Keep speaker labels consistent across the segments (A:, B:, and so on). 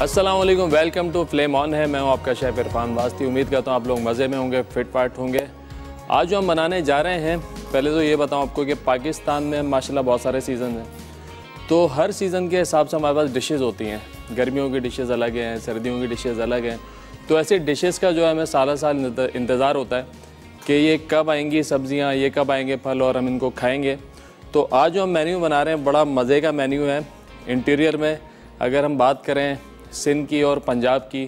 A: अस्सलाम वालेकुम, welcome to flame on है। मैं हूं आपका शेफ इरफान वास्ती। उम्मीद करता हूं आप लोग मज़े में होंगे, फिट फाट होंगे। आज जो हम बनाने जा रहे हैं, पहले तो ये बताऊं आपको कि पाकिस्तान में माशाल्लाह बहुत सारे सीज़न हैं, तो हर सीज़न के हिसाब से हमारे पास डिशेज़ होती हैं। गर्मियों की डिशेज़ अलग हैं, सर्दियों की डिशेज़ अलग हैं। तो ऐसे डिशेज़ का जो है हमें साल साल इंतज़ार होता है कि ये कब आएंगी सब्ज़ियाँ, ये कब आएंगे फल और हम इनको खाएँगे। तो आज जो हम मेन्यू बना रहे हैं बड़ा मज़े का मेन्यू है। इंटीरियर में अगर हम बात करें सिंध की और पंजाब की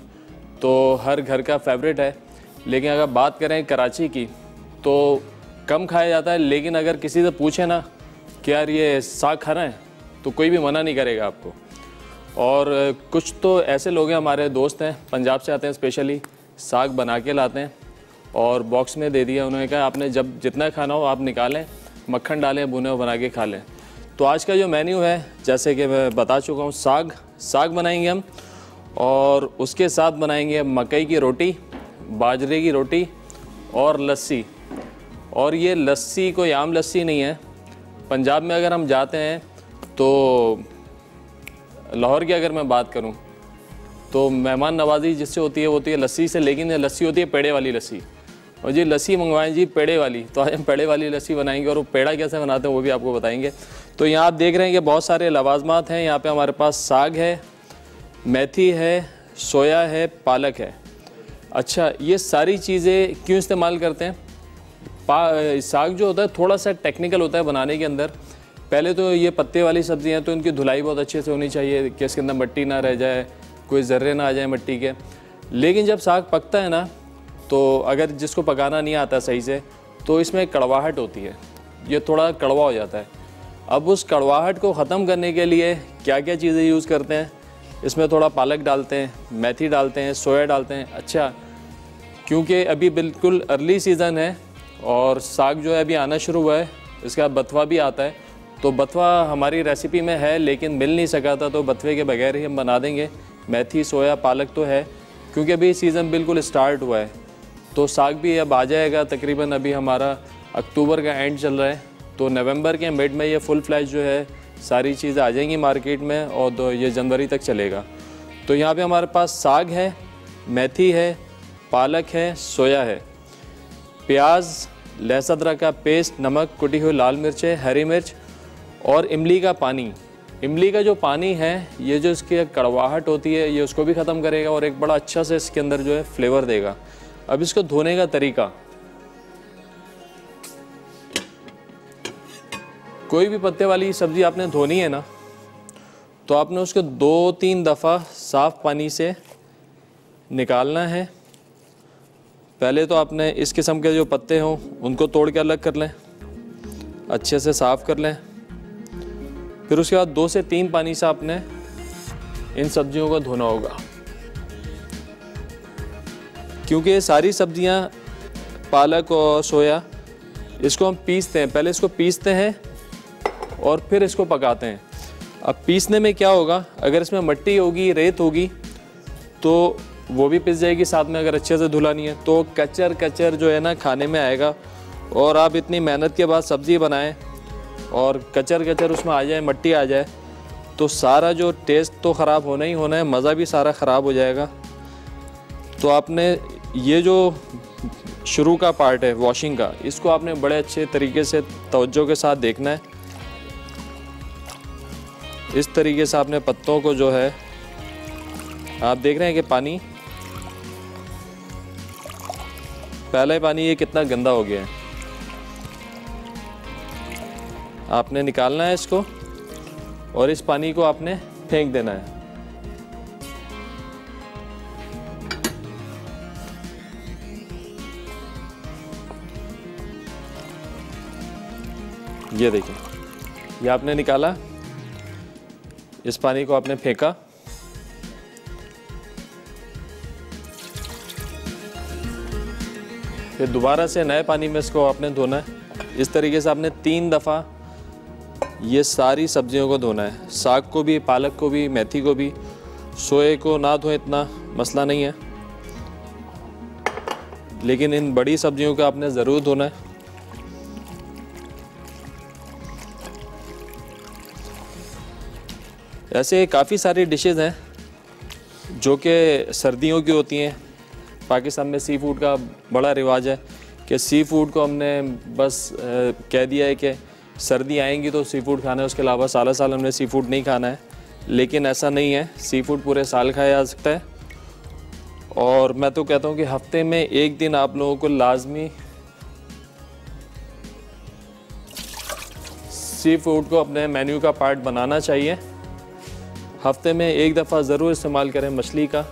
A: तो हर घर का फेवरेट है, लेकिन अगर बात करें कराची की तो कम खाया जाता है। लेकिन अगर किसी से पूछे ना कि यार ये साग खा रहे हैं तो कोई भी मना नहीं करेगा आपको। और कुछ तो ऐसे लोग हैं, हमारे दोस्त हैं, पंजाब से आते हैं, स्पेशली साग बना के लाते हैं और बॉक्स में दे दिया। उन्होंने कहा आपने जब जितना खाना हो आप निकालें, मक्खन डालें, भुने और बना के खा लें। तो आज का जो मेन्यू है, जैसे कि मैं बता चुका हूँ, साग बनाएंगे हम और उसके साथ बनाएंगे मकई की रोटी, बाजरे की रोटी और लस्सी। और ये लस्सी कोई आम लस्सी नहीं है। पंजाब में अगर हम जाते हैं तो लाहौर की अगर मैं बात करूं तो मेहमान नवाजी जिससे होती है वो होती है लस्सी से, लेकिन ये लस्सी होती है पेड़े वाली लस्सी। और जी लस्सी मंगवाएं जी पेड़े वाली, तो आज हम पेड़े वाली लस्सी बनाएंगे और वो पेड़ा कैसे बनाते हैं वो भी आपको बताएंगे। तो यहाँ आप देख रहे हैं कि बहुत सारे लवाजमात हैं। यहाँ पे हमारे पास साग है, मेथी है, सोया है, पालक है। अच्छा, ये सारी चीज़ें क्यों इस्तेमाल करते हैं? साग जो होता है थोड़ा सा टेक्निकल होता है बनाने के अंदर। पहले तो ये पत्ते वाली सब्जियां हैं तो इनकी धुलाई बहुत अच्छे से होनी चाहिए कि इसके अंदर मिट्टी ना रह जाए, कोई ज़र्रे ना आ जाए मिट्टी के। लेकिन जब साग पकता है ना, तो अगर जिसको पकाना नहीं आता सही से तो इसमें कड़वाहट होती है, ये थोड़ा कड़वा हो जाता है। अब उस कड़वाहट को ख़त्म करने के लिए क्या क्या चीज़ें यूज़ करते हैं? इसमें थोड़ा पालक डालते हैं, मेथी डालते हैं, सोया डालते हैं। अच्छा, क्योंकि अभी बिल्कुल अर्ली सीज़न है और साग जो है अभी आना शुरू हुआ है, इसका बथवा भी आता है। तो बथवा हमारी रेसिपी में है लेकिन मिल नहीं सका था, तो बथवे के बगैर ही हम बना देंगे। मेथी, सोया, पालक तो है क्योंकि अभी सीज़न बिल्कुल स्टार्ट हुआ है। तो साग भी अब आ जाएगा, तकरीबन अभी हमारा अक्टूबर का एंड चल रहा है, तो नवंबर के मिड में ये फुल फ्लैश जो है सारी चीज़ें आ जाएंगी मार्केट में और ये जनवरी तक चलेगा। तो यहाँ पे हमारे पास साग है, मेथी है, पालक है, सोया है, प्याज, लहसुन अदरक का पेस्ट, नमक, कुटी हुई लाल मिर्च है, हरी मिर्च और इमली का पानी। इमली का जो पानी है ये जो इसकी कड़वाहट होती है ये उसको भी ख़त्म करेगा और एक बड़ा अच्छा से इसके अंदर जो है फ्लेवर देगा। अब इसको धोने का तरीका, कोई भी पत्ते वाली सब्ज़ी आपने धोनी है ना, तो आपने उसको 2-3 दफ़ा साफ़ पानी से निकालना है। पहले तो आपने इस किस्म के जो पत्ते हों उनको तोड़ के अलग कर लें, अच्छे से साफ़ कर लें। फिर उसके बाद 2 से 3 पानी से आपने इन सब्जियों को धोना होगा, क्योंकि ये सारी सब्जियां, पालक और सोया, इसको हम पीसते हैं। पहले इसको पीसते हैं और फिर इसको पकाते हैं। अब पीसने में क्या होगा, अगर इसमें मिट्टी होगी, रेत होगी तो वो भी पिस जाएगी साथ में, अगर अच्छे से धुला नहीं है तो कचर जो है ना खाने में आएगा। और आप इतनी मेहनत के बाद सब्ज़ी बनाएं और कचर उसमें आ जाए, मिट्टी आ जाए, तो सारा जो टेस्ट तो ख़राब होना ही होना है, मज़ा भी सारा ख़राब हो जाएगा। तो आपने ये जो शुरू का पार्ट है वॉशिंग का, इसको आपने बड़े अच्छे तरीके से तवज्जो के साथ देखना है। इस तरीके से आपने पत्तों को जो है, आप देख रहे हैं कि पानी, पहला पानी ये कितना गंदा हो गया है, आपने निकालना है इसको और इस पानी को आपने फेंक देना है। ये देखिए, ये आपने निकाला, इस पानी को आपने फेंका। फिर दोबारा से नए पानी में इसको आपने धोना है। इस तरीके से आपने 3 दफ़ा ये सारी सब्जियों को धोना है, साग को भी, पालक को भी, मेथी को भी। सोए को ना धोएं, इतना मसला नहीं है, लेकिन इन बड़ी सब्जियों को आपने ज़रूर धोना है। ऐसे काफ़ी सारी डिशेज़ हैं जो कि सर्दियों की होती हैं। पाकिस्तान में सी फूड का बड़ा रिवाज है कि सी फूड को हमने बस कह दिया है कि सर्दी आएंगी तो सी फूड खाना है, उसके अलावा साल साल हमने सी फूड नहीं खाना है। लेकिन ऐसा नहीं है, सी फूड पूरे साल खाया जा सकता है। और मैं तो कहता हूँ कि हफ्ते में एक दिन आप लोगों को लाजमी सी फूड को अपने मेन्यू का पार्ट बनाना चाहिए। हफ्ते में एक दफ़ा ज़रूर इस्तेमाल करें मछली का।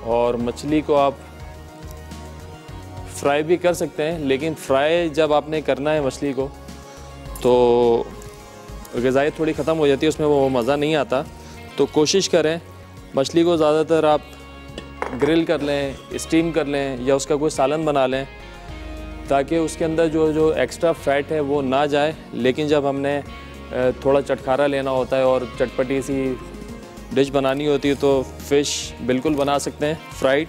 A: और मछली को आप फ्राई भी कर सकते हैं, लेकिन फ्राई जब आपने करना है मछली को तो ग़िज़ाइत थोड़ी ख़त्म हो जाती है, उसमें वो मज़ा नहीं आता। तो कोशिश करें मछली को ज़्यादातर आप ग्रिल कर लें, स्टीम कर लें या उसका कोई सालन बना लें, ताकि उसके अंदर जो एक्स्ट्रा फ़ैट है वो ना जाए। लेकिन जब हमने थोड़ा चटखारा लेना होता है और चटपटी सी डिश बनानी होती है तो फ़िश बिल्कुल बना सकते हैं फ्राइड।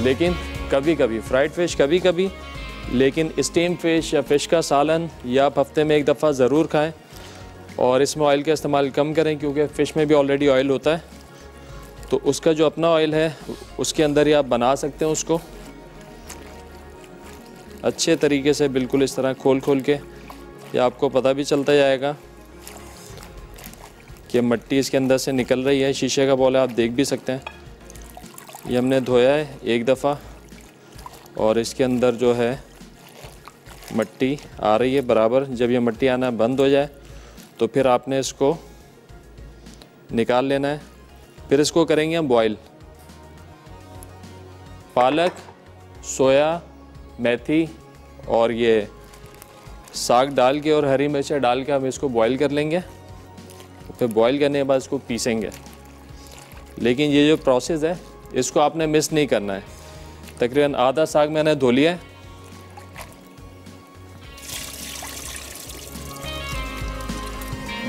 A: लेकिन कभी कभी फ्राइड फ़िश, कभी कभी, लेकिन स्टीम फ़िश या फ़िश का सालन या आप हफ्ते में एक दफ़ा ज़रूर खाएं। और इसमें ऑयल का इस्तेमाल कम करें, क्योंकि फ़िश में भी ऑलरेडी ऑयल होता है, तो उसका जो अपना ऑयल है उसके अंदर ही आप बना सकते हैं उसको अच्छे तरीके से। बिल्कुल इस तरह खोल खोल के, या आपको पता भी चलता जाएगा कि मिट्टी इसके अंदर से निकल रही है। शीशे का बॉल है, आप देख भी सकते हैं। ये हमने धोया है एक दफ़ा और इसके अंदर जो है मिट्टी आ रही है बराबर। जब ये मिट्टी आना बंद हो जाए तो फिर आपने इसको निकाल लेना है। फिर इसको करेंगे हम बॉयल। पालक, सोया, मेथी और ये साग डाल के और हरी मिर्चें डाल के हम इसको बॉयल कर लेंगे। फिर बॉयल करने के बाद इसको पीसेंगे। लेकिन ये जो प्रोसेस है इसको आपने मिस नहीं करना है। तकरीबन आधा साग मैंने धो लिया है।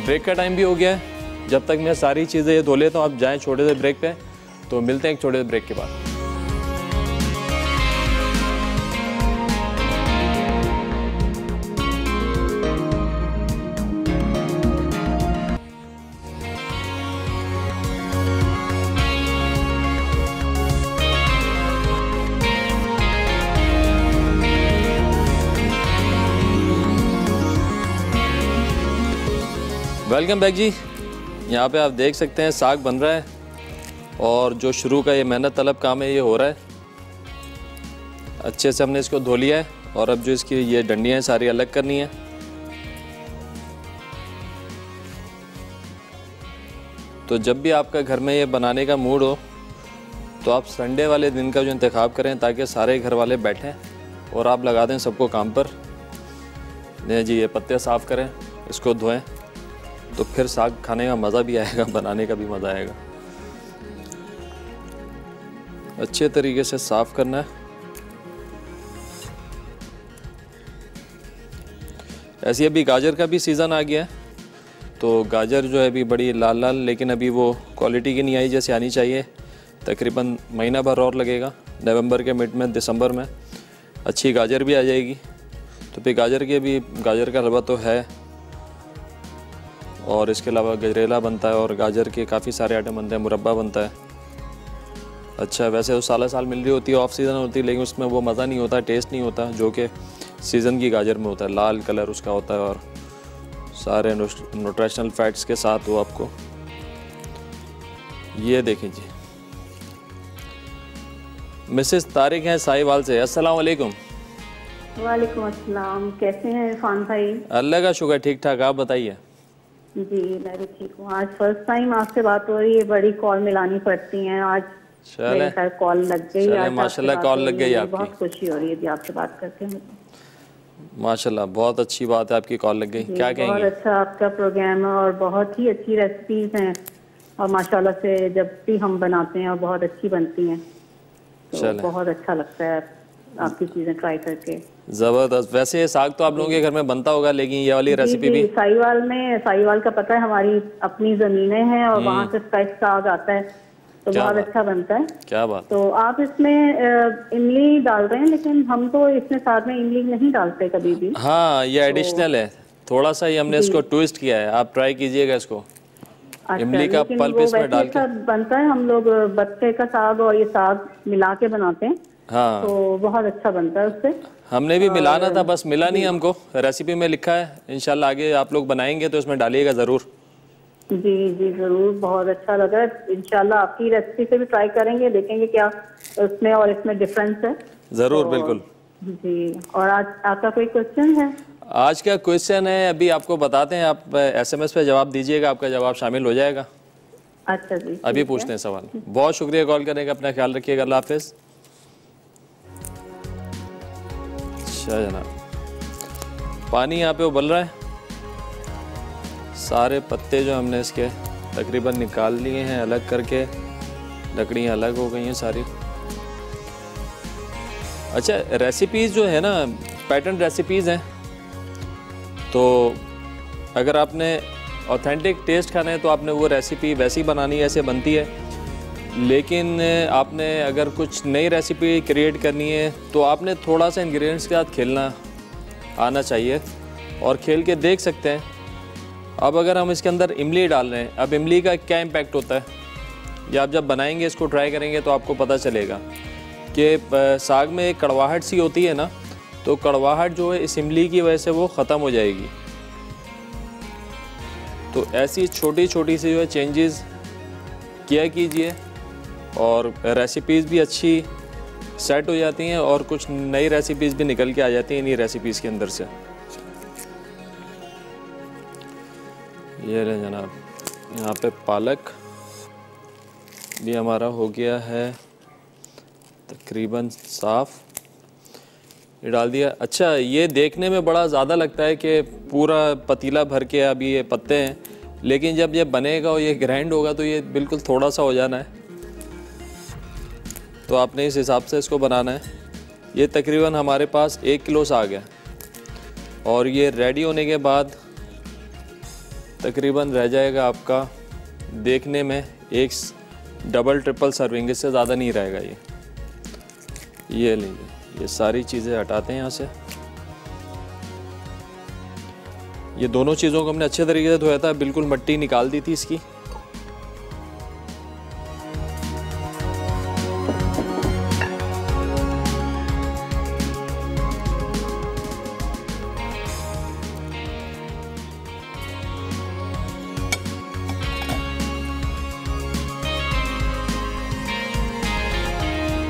A: ब्रेक का टाइम भी हो गया है। जब तक मैं सारी चीज़ें ये धो लेता हूँ, आप जाएं छोटे से ब्रेक पे। तो मिलते हैं एक छोटे से ब्रेक के बाद। वेलकम बैक जी। यहाँ पे आप देख सकते हैं साग बन रहा है और जो शुरू का ये मेहनत तलब काम है ये हो रहा है। अच्छे से हमने इसको धो लिया है और अब जो इसकी ये डंडियाँ हैं सारी अलग करनी है। तो जब भी आपका घर में ये बनाने का मूड हो तो आप संडे वाले दिन का जो इंतखाब करें, ताकि सारे घर वाले बैठें और आप लगा दें सबको काम पर। नहीं जी, ये पत्ते साफ़ करें, इसको धोएं, तो फिर साग खाने का मज़ा भी आएगा, बनाने का भी मज़ा आएगा। अच्छे तरीके से साफ़ करना है। ऐसे अभी गाजर का भी सीज़न आ गया है, तो गाजर जो है अभी बड़ी लाल लाल, लेकिन अभी वो क्वालिटी की नहीं आई जैसे आनी चाहिए। तकरीबन महीना भर और लगेगा, नवंबर के मिड में, दिसंबर में अच्छी गाजर भी आ जाएगी। तो फिर गाजर का हलवा तो है, और इसके अलावा गजरेला बनता है और गाजर के काफ़ी सारे आइटम बनते हैं, मुरब्बा बनता है। अच्छा, वैसे तो साल साल मिल रही होती है, ऑफ सीज़न होती है, लेकिन उसमें वो मज़ा नहीं होता, टेस्ट नहीं होता जो कि सीज़न की गाजर में होता है। लाल कलर उसका होता है और सारे न्यूट्रिशनल फैट्स के साथ वो आपको। ये देखें जी, मिसेस तारिक हैं साहिवाल से। अस्सलाम वालेकुम।
B: वालेकुम अस्सलाम। कैसे हैं इरफान भाई?
A: अल्लाह का शुक्र, ठीक ठाक। आप बताइए।
B: जी मैं भी ठीक हूँ। आज फर्स्ट टाइम आपसे बात हो रही है, बड़ी कॉल मिलानी पड़ती हैं। आज मेरे साथ कॉल लग गई।
A: चले माशाल्लाह, कॉल लग गई आपकी।
B: बहुत खुशी हो रही है जी आपसे बात करके मुझे।
A: माशाल्लाह, बहुत अच्छी बात है, आपकी कॉल लग गई। क्या कहेंगे?
B: बहुत अच्छा आपका प्रोग्राम है और बहुत ही अच्छी रेसिपीज हैं, और माशाल्लाह से जब भी हम बनाते हैं और बहुत अच्छी बनती हैं, तो बहुत अच्छा लगता है आपकी चीज़ें ट्राई करके।
A: ज़बरदस्त। वैसे ये साग तो आप लोगों के घर में बनता होगा, लेकिन ये वाली रेसिपी भी
B: साहिवाल का पता है, हमारी अपनी ज़मीनें हैं और वहाँ से फ्रेश साग आता है, तो बहुत अच्छा बनता है।
A: क्या बात।
B: तो आप इसमें इमली डाल रहे हैं, लेकिन हम तो इसमें साथ में इमली नहीं डालते कभी भी।
A: हाँ, ये एडिशनल है, थोड़ा सा ही हमने इसको ट्विस्ट किया है, आप ट्राई कीजिएगा इसको।
B: अच्छा,
A: इमली का पल्प इसमें डाल के
B: बनता है। हम लोग बत्ते का साग और ये साग मिला के बनाते हैं।
A: हाँ,
B: तो बहुत अच्छा बनता है उससे।
A: हमने भी मिलाना था, बस मिला नहीं हमको। रेसिपी में लिखा है, इंशाल्लाह आगे आप लोग बनाएंगे तो इसमें डालिएगा ज़रूर।
B: जी जी ज़रूर, बहुत अच्छा लगा। इंशाल्लाह आपकी रेसिपी से भी ट्राई करेंगे, देखेंगे क्या उसमें और इसमें डिफरेंस है।
A: ज़रूर,
B: तो,
A: बिल्कुल
B: जी। और आज आपका कोई क्वेश्चन है?
A: आज का क्वेश्चन है, अभी आपको बताते हैं, आप SMS पे जवाब दीजिएगा, आपका जवाब शामिल हो जाएगा।
B: अच्छा जी,
A: अभी पूछते हैं सवाल। बहुत शुक्रिया कॉल करने का, अपना ख्याल रखिएगा, अल्लाह हाफिज़। अच्छा जनाब, पानी यहाँ पे उबल रहा है, सारे पत्ते जो हमने इसके तकरीबन निकाल लिए हैं अलग करके, लकड़ियाँ अलग हो गई हैं सारी। अच्छा, रेसिपीज़ जो है ना, पैटर्न रेसिपीज़ हैं, तो अगर आपने ऑथेंटिक टेस्ट खाना है तो आपने वो रेसिपी वैसी बनानी है, ऐसे बनती है। लेकिन आपने अगर कुछ नई रेसिपी क्रिएट करनी है तो आपने थोड़ा सा इंग्रेडिएंट्स के साथ खेलना आना चाहिए, और खेल के देख सकते हैं। अब अगर हम इसके अंदर इमली डाल रहे हैं, अब इमली का क्या इम्पैक्ट होता है, या आप जब बनाएंगे, इसको ट्राई करेंगे तो आपको पता चलेगा कि साग में एक कड़वाहट सी होती है ना, तो कड़वाहट जो है इस इमली की वजह से वो ख़त्म हो जाएगी। तो ऐसी छोटी छोटी सी जो है चेंजेस किया कीजिए, और रेसिपीज़ भी अच्छी सेट हो जाती हैं, और कुछ नई रेसिपीज़ भी निकल के आ जाती हैं इन्हीं रेसिपीज़ के अंदर से। ये रहे जनाब, यहाँ पे पालक भी हमारा हो गया है तकरीबन साफ़, ये डाल दिया। अच्छा, ये देखने में बड़ा ज़्यादा लगता है कि पूरा पतीला भर के अभी ये पत्ते हैं, लेकिन जब ये बनेगा और ये ग्राइंड होगा तो ये बिल्कुल थोड़ा सा हो जाना है। तो आपने इस हिसाब से इसको बनाना है। ये तकरीबन हमारे पास 1 किलो साग है, और ये रेडी होने के बाद तकरीबन रह जाएगा आपका देखने में एक डबल ट्रिपल सर्विंग, इससे ज़्यादा नहीं रहेगा ये लीजिए, ये सारी चीज़ें हटाते हैं यहाँ से। ये दोनों चीज़ों को हमने अच्छे तरीके से धोया था, बिल्कुल मिट्टी निकाल दी थी इसकी।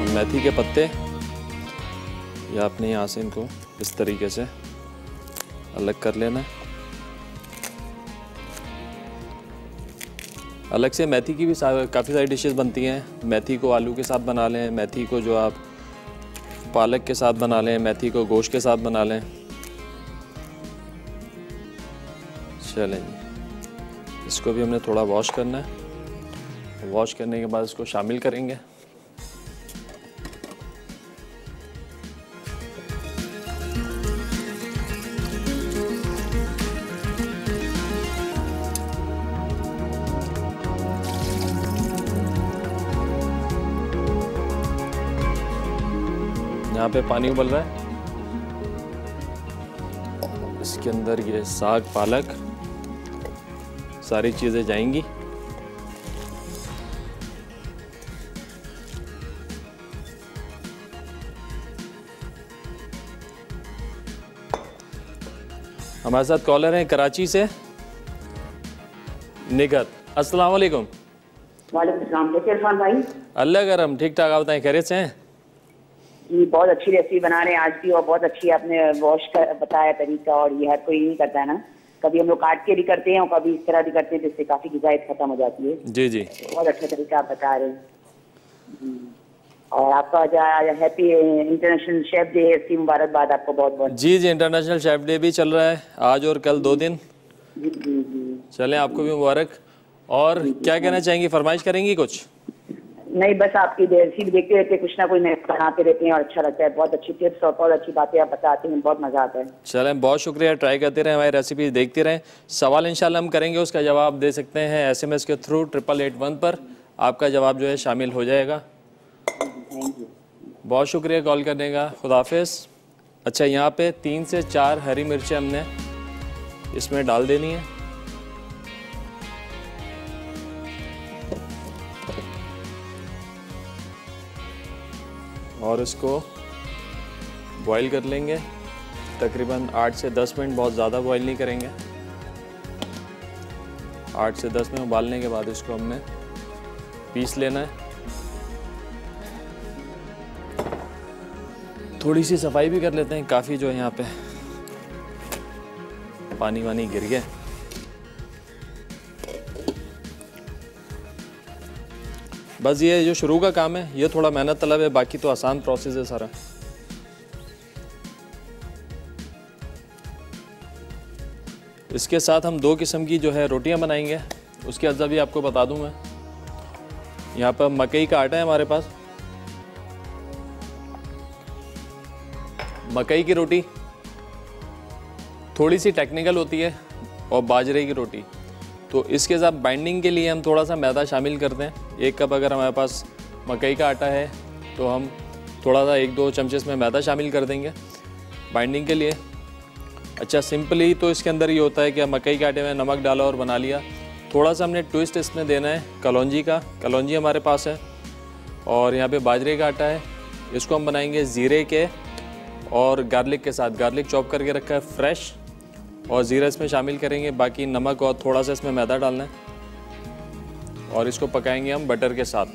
A: मेथी के पत्ते, या आपने यहाँ से इनको इस तरीके से अलग कर लेना है। अलग से मेथी की भी काफ़ी सारी डिशेस बनती हैं। मेथी को आलू के साथ बना लें, मेथी को जो आप पालक के साथ बना लें, मेथी को गोश्त के साथ बना लें। चलें जी, इसको भी हमने थोड़ा वॉश करना है। वॉश करने के बाद इसको शामिल करेंगे। यहाँ पे पानी उबल रहा है, इसके अंदर ये साग पालक सारी चीज़ें जाएंगी। हमारे साथ कॉलर हैं कराची से, निगत। अस्सलाम वालेकुम।
C: वालेकुम सलाम। कैसे इरफान भाई?
A: अल्लाह करम, ठीक ठाक। आप बताएं, खैरियत से हैं?
C: जी, बहुत अच्छी रेसिपी बना रहे हैं आज भी, और बहुत अच्छी आपने वॉश का बताया तरीका, और ये हर कोई नहीं करता है ना। कभी हम लोग काट के भी करते हैं और कभी इस तरह भी करते हैं, जिससे काफी ग़िज़ायत खत्म हो जाती है।
A: जी जी,
C: बहुत अच्छा तरीका आप बता रहे हैं। और आपका जो हैप्पी इंटरनेशनल शेफ डे है, इसकी मुबारकबाद आपको बहुत बहुत।
A: जी जी, इंटरनेशनल शेफ डे भी चल रहा है आज और कल 2 दिन।
C: जी जी जी,
A: चलें, आपको भी मुबारक। और क्या कहना चाहेंगी, फरमाइश करेंगी कुछ?
C: नहीं, बस आपकी रेसिपी देखते रहते, कुछ ना कुछ नया बनाते रहते हैं और अच्छा लगता है। बहुत अच्छी टिप्स और बहुत अच्छी बातें आप बताते हैं, बहुत मजा आता है।
A: चलें, बहुत शुक्रिया। ट्राई करते रहें, हमारी रेसिपी देखते रहें। सवाल इंशाल्लाह हम करेंगे, उसका जवाब दे सकते हैं SMS के थ्रू 8881 पर। आपका जवाब जो है शामिल हो जाएगा। बहुत शुक्रिया कॉल करने का, खुदा हाफिज़। अच्छा, यहाँ पे 3 से 4 हरी मिर्चें हमने इसमें डाल देनी है। और इसको बॉईल कर लेंगे तकरीबन 8 से 10 मिनट, बहुत ज़्यादा बॉईल नहीं करेंगे। 8 से 10 मिनट उबालने के बाद इसको हमने पीस लेना है। थोड़ी सी सफाई भी कर लेते हैं, काफ़ी जो है यहाँ पे पानी वानी गिर गया। बस ये जो शुरू का काम है ये थोड़ा मेहनत तलब है, बाकी तो आसान प्रोसेस है सारा। इसके साथ हम 2 किस्म की जो है रोटियां बनाएंगे, उसके अज्जा भी आपको बता दूं मैं। यहाँ पर मकई का आटा है हमारे पास, मकई की रोटी थोड़ी सी टेक्निकल होती है, और बाजरे की रोटी। तो इसके साथ बाइंडिंग के लिए हम थोड़ा सा मैदा शामिल करते हैं। 1 कप अगर हमारे पास मकई का आटा है तो हम थोड़ा सा 1-2 चमचे इसमें मैदा शामिल कर देंगे बाइंडिंग के लिए। अच्छा, सिंपली तो इसके अंदर ये होता है कि मकई के आटे में नमक डाला और बना लिया। थोड़ा सा हमने ट्विस्ट इसमें देना है कलौंजी का, कलौंजी हमारे पास है। और यहाँ पे बाजरे का आटा है, इसको हम बनाएंगे ज़ीरे के और गार्लिक के साथ। गार्लिक चॉप करके रखा है फ्रेश, और ज़ीरा इसमें शामिल करेंगे। बाकी नमक और थोड़ा सा इसमें मैदा डालना है, और इसको पकाएंगे हम बटर के साथ।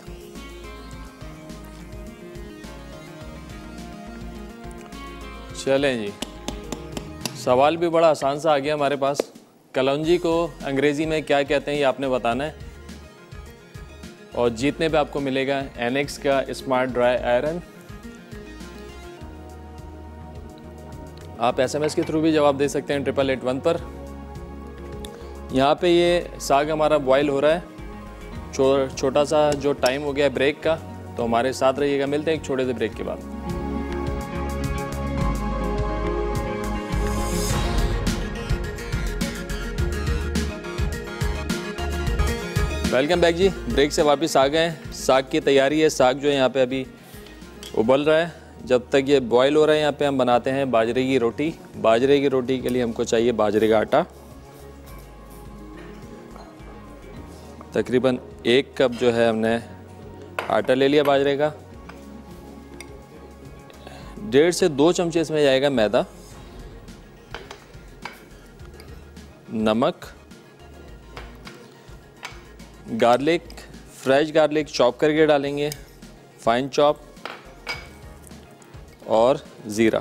A: चलें जी, सवाल भी बड़ा आसान सा आ गया हमारे पास। कलौंजी को अंग्रेज़ी में क्या कहते हैं ये आपने बताना है, और जीतने पे आपको मिलेगा एनेक्स का स्मार्ट ड्राई आयरन। आप SMS के थ्रू भी जवाब दे सकते हैं 8881 पर। यहाँ पे ये साग हमारा बॉयल हो रहा है। छोटा सा जो टाइम हो गया है ब्रेक का, तो हमारे साथ रहिएगा। मिलते हैं एक छोटे से ब्रेक के बाद। वेलकम बैक जी, ब्रेक से वापस आ गए। साग की तैयारी है। साग जो है यहाँ पे अभी उबल रहा है। जब तक ये बॉयल हो रहा है यहाँ पे हम बनाते हैं बाजरे की रोटी। बाजरे की रोटी के लिए हमको चाहिए बाजरे का आटा। तकरीबन 1 कप जो है हमने आटा ले लिया बाजरे का। 1.5 से 2 चमचे इसमें जाएगा मैदा, नमक, गार्लिक, फ्रेश गार्लिक चॉप करके डालेंगे, फाइन चॉप, और ज़ीरा।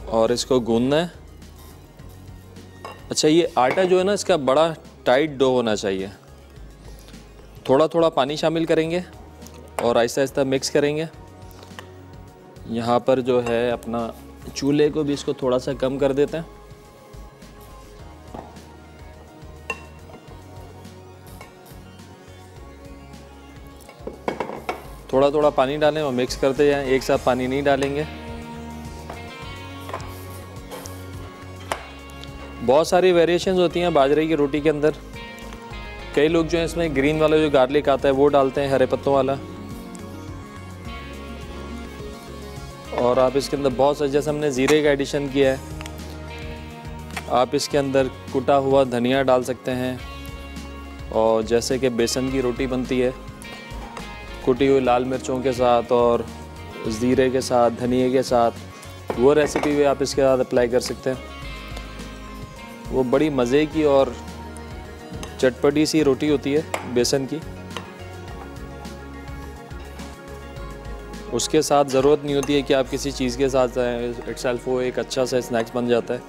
A: और इसको गूंदना है। अच्छा, ये आटा जो है ना इसका बड़ा टाइट डो होना चाहिए। थोड़ा थोड़ा पानी शामिल करेंगे और आहिस्ता आहिस्ता मिक्स करेंगे। यहाँ पर जो है अपना चूल्हे को भी इसको थोड़ा सा कम कर देते हैं। थोड़ा थोड़ा पानी डालें और मिक्स करते जाएं, एक साथ पानी नहीं डालेंगे। बहुत सारी वेरिएशंस होती हैं बाजरे की रोटी के अंदर। कई लोग जो है इसमें ग्रीन वाला जो गार्लिक आता है वो डालते हैं, हरे पत्तों वाला। और आप इसके अंदर बहुत सारे, जैसे हमने ज़ीरे का एडिशन किया है, आप इसके अंदर कुटा हुआ धनिया डाल सकते हैं। और जैसे कि बेसन की रोटी बनती है कुटी हुई लाल मिर्चों के साथ और ज़ीरे के साथ, धनिए के साथ, वो रेसिपी भी आप इसके साथ अप्लाई कर सकते हैं। वो बड़ी मज़े की और चटपटी सी रोटी होती है बेसन की। उसके साथ ज़रूरत नहीं होती है कि आप किसी चीज़ के साथ इटसेल्फ वो एक अच्छा सा स्नैक्स बन जाता है।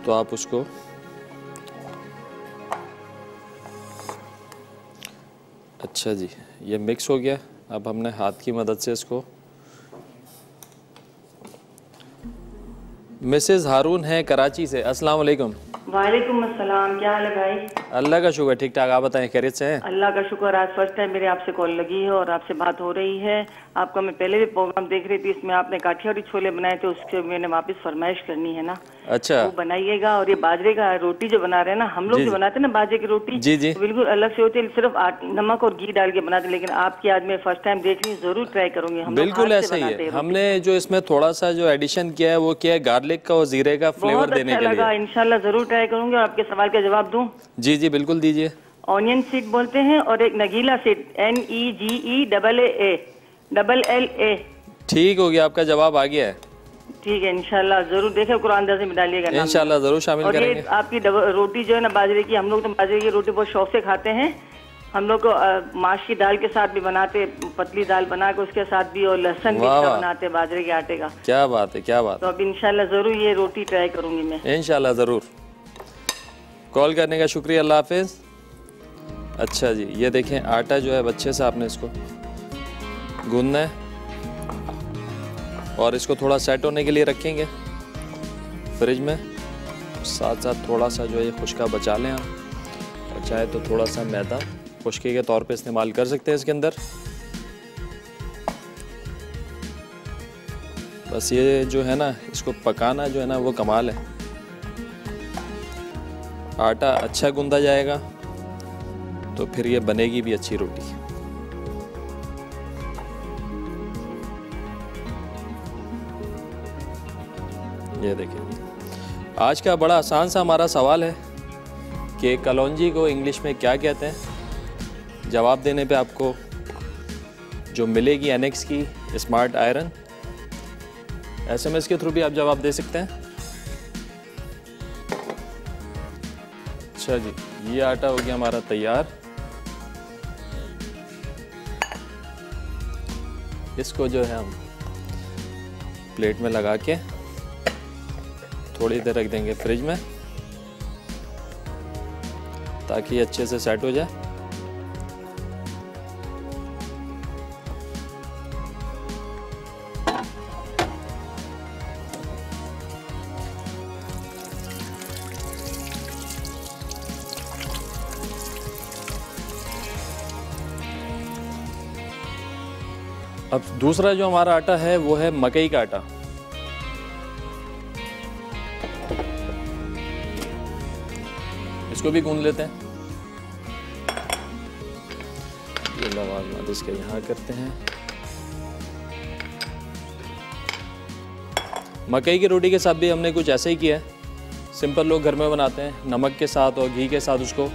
A: तो आप उसको अच्छा जी, ये मिक्स हो गया। अब हमने हाथ की मदद से इसको, मिसेस हारून है कराची से। अस्सलाम वालेकुम।
D: वालेकुम अस्सलाम, क्या हाल है भाई?
A: अल्लाह का शुक्र, ठीक ठाक। आप बताएं, खैरियत से हैं?
D: अल्लाह का शुक्र। आज फर्स्ट टाइम मेरे आपसे कॉल लगी है और आपसे बात हो रही है। आपका मैं पहले भी प्रोग्राम देख रही थी, इसमें आपने काठियावाड़ी छोले बनाए थे, उसके मैंने वापस फरमाइश करनी है ना।
A: अच्छा,
D: वो बनाइएगा। और ये बाजरे का रोटी जो बना रहे हैं ना, हम लोग जो बनाते हैं ना बाजरे की रोटी,
A: जी जी,
D: बिल्कुल अलग से होती है, सिर्फ नमक और घी डाल के बनाते हैं। लेकिन आपकी आज मैं फर्स्ट टाइम देख रही हूँ, जरूर ट्राई करूंगी। हम
A: बिल्कुल ऐसा ही है। हमने जो इसमें थोड़ा सा जो एडिशन किया है वो किया है गार्लिक का और जीरे का फ्लेवर देने के लिए।
D: इंशाल्लाह जरूर ट्राई करूंगी। और आपके सवाल का जवाब दूं?
A: जी जी बिल्कुल दीजिए।
D: ऑनियन सीड बोलते हैं और एक नगीला सीड, NEGELLA।
A: ठीक हो गया, आपका जवाब आ गया है।
D: ठीक है, इंशाल्लाह जरूर देखे कुरान दर्ज में डालिएगा।
A: इंशाल्लाह जरूर शामिल
D: और
A: करेंगे।
D: ये आपकी रोटी जो है ना बाजरे की, हम लोग तो बाजरे की रोटी बहुत शौक से खाते हैं। हम लोग को माश की दाल के साथ भी बनाते, पतली दाल बना के उसके साथ भी, और लहसुन भी बनाते बाजरे के आटे का।
A: क्या बात है, क्या बात।
D: तो अब इंशाल्लाह जरूर ये रोटी ट्राई करूंगी मैं,
A: इंशाल्लाह जरूर। कॉल करने का शुक्रिया, अल्लाह हाफिज। अच्छा जी, ये देखें आटा जो है अच्छे से आपने इसको गूंदना है और इसको थोड़ा सेट होने के लिए रखेंगे फ्रिज में। साथ साथ थोड़ा सा जो है ये खुश्का बचा लें आप, और चाहे तो थोड़ा सा मैदा खुश्की के तौर पे इस्तेमाल कर सकते हैं इसके अंदर। बस ये जो है ना, इसको पकाना जो है ना वो कमाल है। आटा अच्छा गूंदा जाएगा तो फिर ये बनेगी भी अच्छी रोटी। ये देखिए, आज का बड़ा आसान सा हमारा सवाल है कि कलौंजी को इंग्लिश में क्या कहते हैं। जवाब देने पे आपको जो मिलेगी एनेक्स की स्मार्ट आयरन, SMS के थ्रू भी आप जवाब दे सकते हैं। अच्छा जी, ये आटा हो गया हमारा तैयार। इसको जो है हम प्लेट में लगा के थोड़ी देर रख देंगे फ्रिज में ताकि अच्छे से सेट हो जाए। अब दूसरा जो हमारा आटा है वो है मकई का आटा। इसको भी गूंद लेते हैं। ये लवाज इसके यहाँ करते हैं। मकई की रोटी के साथ भी हमने कुछ ऐसा ही किया है। सिंपल लोग घर में बनाते हैं, नमक के साथ और घी के साथ उसको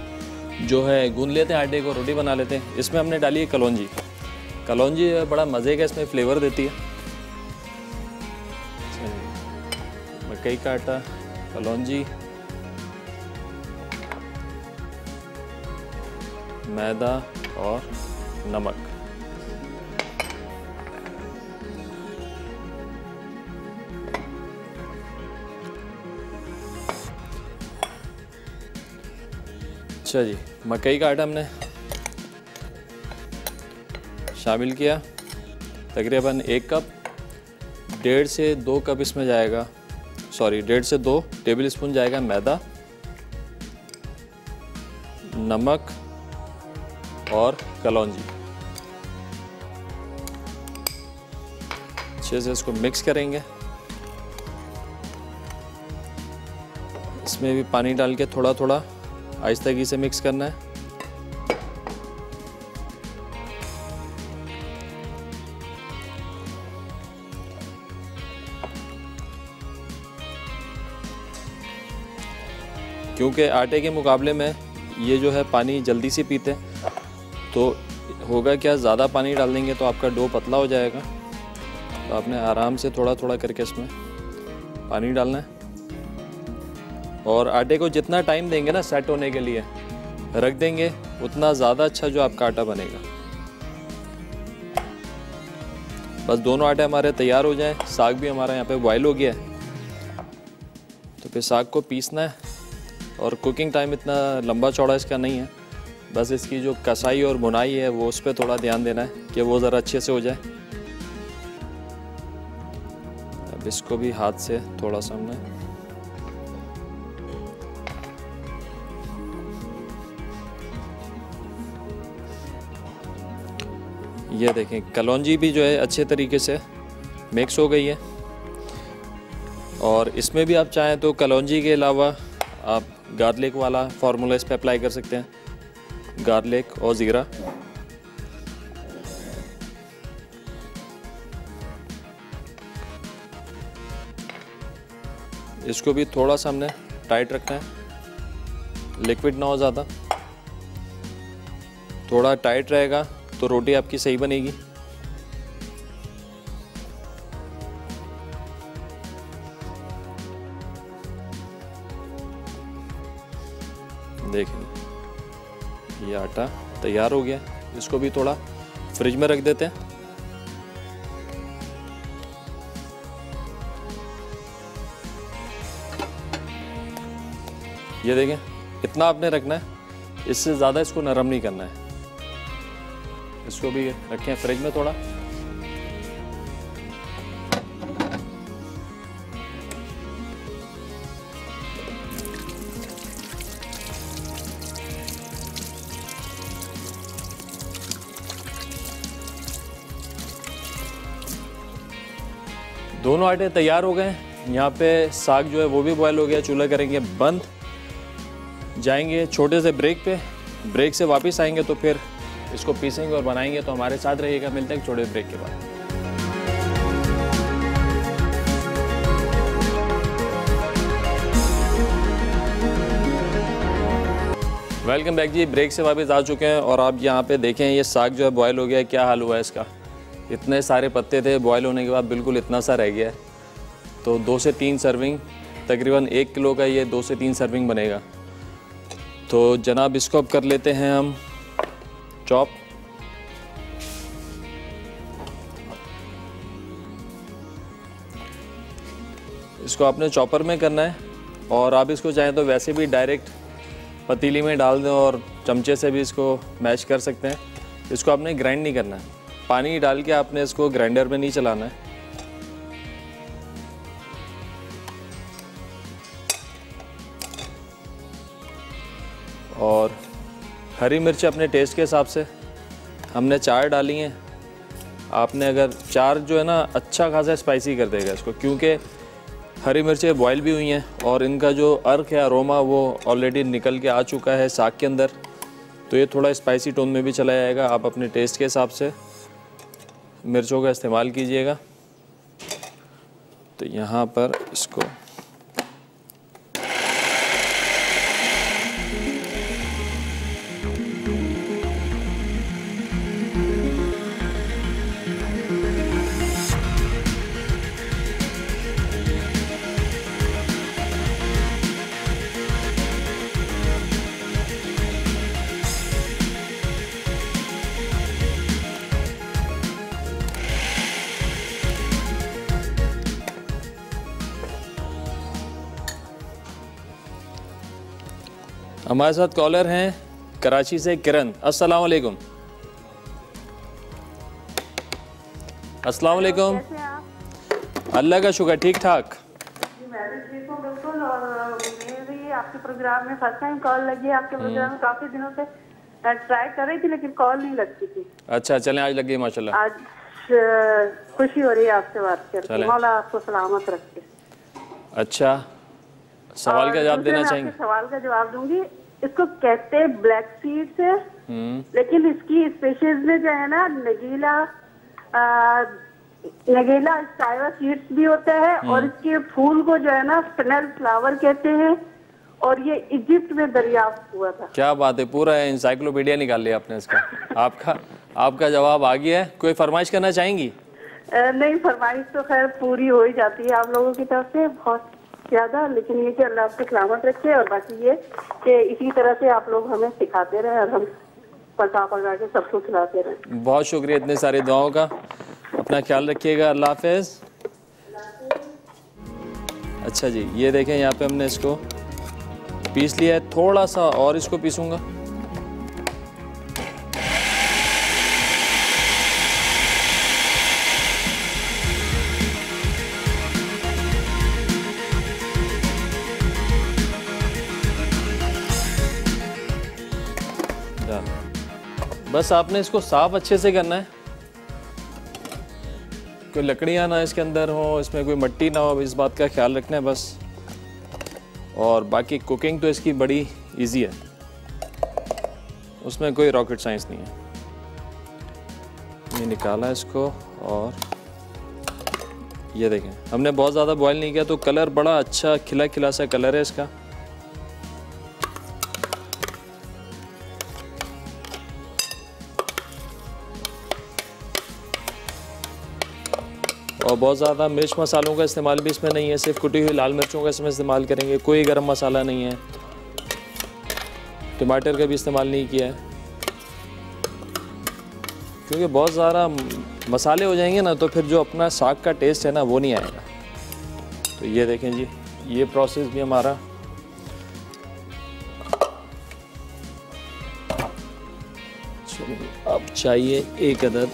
A: जो है गूंद लेते हैं, आटे को रोटी बना लेते हैं। इसमें हमने डाली है कलौंजी। कलौंजी बड़ा मज़े का इसमें फ्लेवर देती है। मकई का आटा, कलौंजी, मैदा और नमक। अच्छा जी, मकई का आटा हमने शामिल किया, तकरीबन 1 कप। 1.5 से 2 कप इसमें जाएगा, 1.5 से 2 टेबल स्पून जाएगा मैदा, नमक और कलौंजी। अच्छे से इसको मिक्स करेंगे। इसमें भी पानी डाल के थोड़ा थोड़ा आहिस्ता से मिक्स करना है। क्योंकि आटे के मुकाबले में ये जो है पानी जल्दी से पीते हैं, तो होगा क्या, ज़्यादा पानी डाल देंगे तो आपका डो पतला हो जाएगा। तो आपने आराम से थोड़ा थोड़ा करके इसमें पानी डालना है। और आटे को जितना टाइम देंगे ना सेट होने के लिए रख देंगे, उतना ज़्यादा अच्छा जो आपका आटा बनेगा। बस दोनों आटे हमारे तैयार हो जाएं। साग भी हमारा यहाँ पे बॉयल हो गया है, तो फिर साग को पीसना है। और कुकिंग टाइम इतना लंबा चौड़ा इसका नहीं है, बस इसकी जो कसाई और बुनाई है वो उस पर थोड़ा ध्यान देना है कि वो ज़रा अच्छे से हो जाए। अब इसको भी हाथ से थोड़ा सा हमने ये देखें, कलौंजी भी जो है अच्छे तरीके से मिक्स हो गई है। और इसमें भी आप चाहें तो कलौंजी के अलावा आप गार्लिक वाला फार्मूला इस पर अप्लाई कर सकते हैं, गार्लिक और ज़ीरा। इसको भी थोड़ा सा हमने टाइट रखना है, लिक्विड ना हो ज़्यादा, थोड़ा टाइट रहेगा तो रोटी आपकी सही बनेगी। देखिए ये आटा तैयार हो गया, इसको भी थोड़ा फ्रिज में रख देते हैं। ये देखें इतना आपने रखना है, इससे ज़्यादा इसको नरम नहीं करना है। इसको भी रखें फ्रिज में थोड़ा। दोनों आटे तैयार हो गए। यहाँ पे साग जो है वो भी बॉयल हो गया। चूल्हा करेंगे बंद, जाएंगे छोटे से ब्रेक पे, ब्रेक से वापस आएंगे तो फिर इसको पीसेंगे और बनाएंगे। तो हमारे साथ रहिएगा, मिलते हैं छोटे ब्रेक के बाद। वेलकम बैक जी, ब्रेक से वापस आ चुके हैं और आप यहाँ पे देखें ये साग जो है बॉयल हो गया है। क्या हाल हुआ है इसका, इतने सारे पत्ते थे, बॉयल होने के बाद बिल्कुल इतना सा रह गया है। तो 2 से 3 सर्विंग, तकरीबन 1 किलो का ये 2 से 3 सर्विंग बनेगा। तो जनाब इसको अब कर लेते हैं हम चॉप। इसको आपने चॉपर में करना है और आप इसको चाहें तो वैसे भी डायरेक्ट पतीली में डाल दें और चमचे से भी इसको मैश कर सकते हैं। इसको आपने ग्राइंड नहीं करना है, पानी डाल के आपने इसको ग्राइंडर में नहीं चलाना है। और हरी मिर्च अपने टेस्ट के हिसाब से हमने 4 डाली हैं। आपने अगर 4 जो है ना अच्छा खासा स्पाइसी कर देगा इसको, क्योंकि हरी मिर्चें बॉयल भी हुई हैं और इनका जो अर्क है, अरोमा, वो ऑलरेडी निकल के आ चुका है साग के अंदर। तो ये थोड़ा स्पाइसी टोन में भी चला जाएगा। आप अपने टेस्ट के हिसाब से मिर्चों का इस्तेमाल कीजिएगा। तो यहाँ पर इसको हमारे साथ कॉलर हैं कराची से किरण। अस्सलाम वालेकुम। अस्सलाम वालेकुम। अल्लाह का शुक्र, ठीक ठाक।
B: मैं भी ठीक हूँ बिल्कुल। और मेरी आपके प्रोग्राम में फर्स्ट टाइम कॉल लगी है। आपके प्रोग्राम में काफी दिनों से ट्राई कर रही थी लेकिन कॉल नहीं लगती थी।
A: अच्छा चलें, आज लग गई माशाल्लाह।
B: आज खुशी हो रही है आपसे बात करके। मौला आपको सलामत रखे।
A: अच्छा, सवाल का जवाब देना चाहेंगे?
B: सवाल का जवाब दूंगी। इसको कहते हैं ब्लैक सीड्स है, लेकिन इसकी स्पेशीज में जो है ना नगीला स्टाइवा सीड्स भी होता है और इसके फूल को जो है ना फनल फ्लावर कहते हैं और ये इजिप्ट में दरियाफ्त हुआ था।
A: क्या बात है, पूरा एनसाइक्लोपीडिया निकाल लिया आपने इसका। आपका जवाब आ गया है। कोई फरमाइश करना चाहेंगी?
B: नहीं, फरमाइश तो खैर पूरी हो ही जाती है आप लोगों की तरफ से बहुत ज्यादा, लेकिन ये कि अल्लाह आपको सलामत रखे और बाकी ये कि इसी तरह से आप लोग हमें सिखाते रहे और हम पका के सबको खिलाते रहे।
A: बहुत शुक्रिया इतने सारी दुआओं का। अपना ख्याल रखिएगा, अल्लाह हाफिज़। अच्छा जी, ये देखें यहाँ पे हमने इसको पीस लिया है। थोड़ा सा और इसको पीसूंगा। बस आपने इसको साफ अच्छे से करना है, कोई लकड़ियाँ ना इसके अंदर हो, इसमें कोई मिट्टी ना हो, इस बात का ख्याल रखना है बस। और बाकी कुकिंग तो इसकी बड़ी इजी है, उसमें कोई रॉकेट साइंस नहीं है। ये निकाला इसको और ये देखें, हमने बहुत ज़्यादा बॉईल नहीं किया तो कलर बड़ा अच्छा खिला खिला सा कलर है इसका। और बहुत ज़्यादा मिर्च मसालों का इस्तेमाल भी इसमें नहीं है, सिर्फ कुटी हुई लाल मिर्चों का इसमें इस्तेमाल करेंगे। कोई गरम मसाला नहीं है, टमाटर का भी इस्तेमाल नहीं किया है, क्योंकि बहुत ज़्यादा मसाले हो जाएंगे ना तो फिर जो अपना साग का टेस्ट है ना वो नहीं आएगा। तो ये देखें जी, ये प्रोसेस भी हमारा अब चाहिए 1 अदद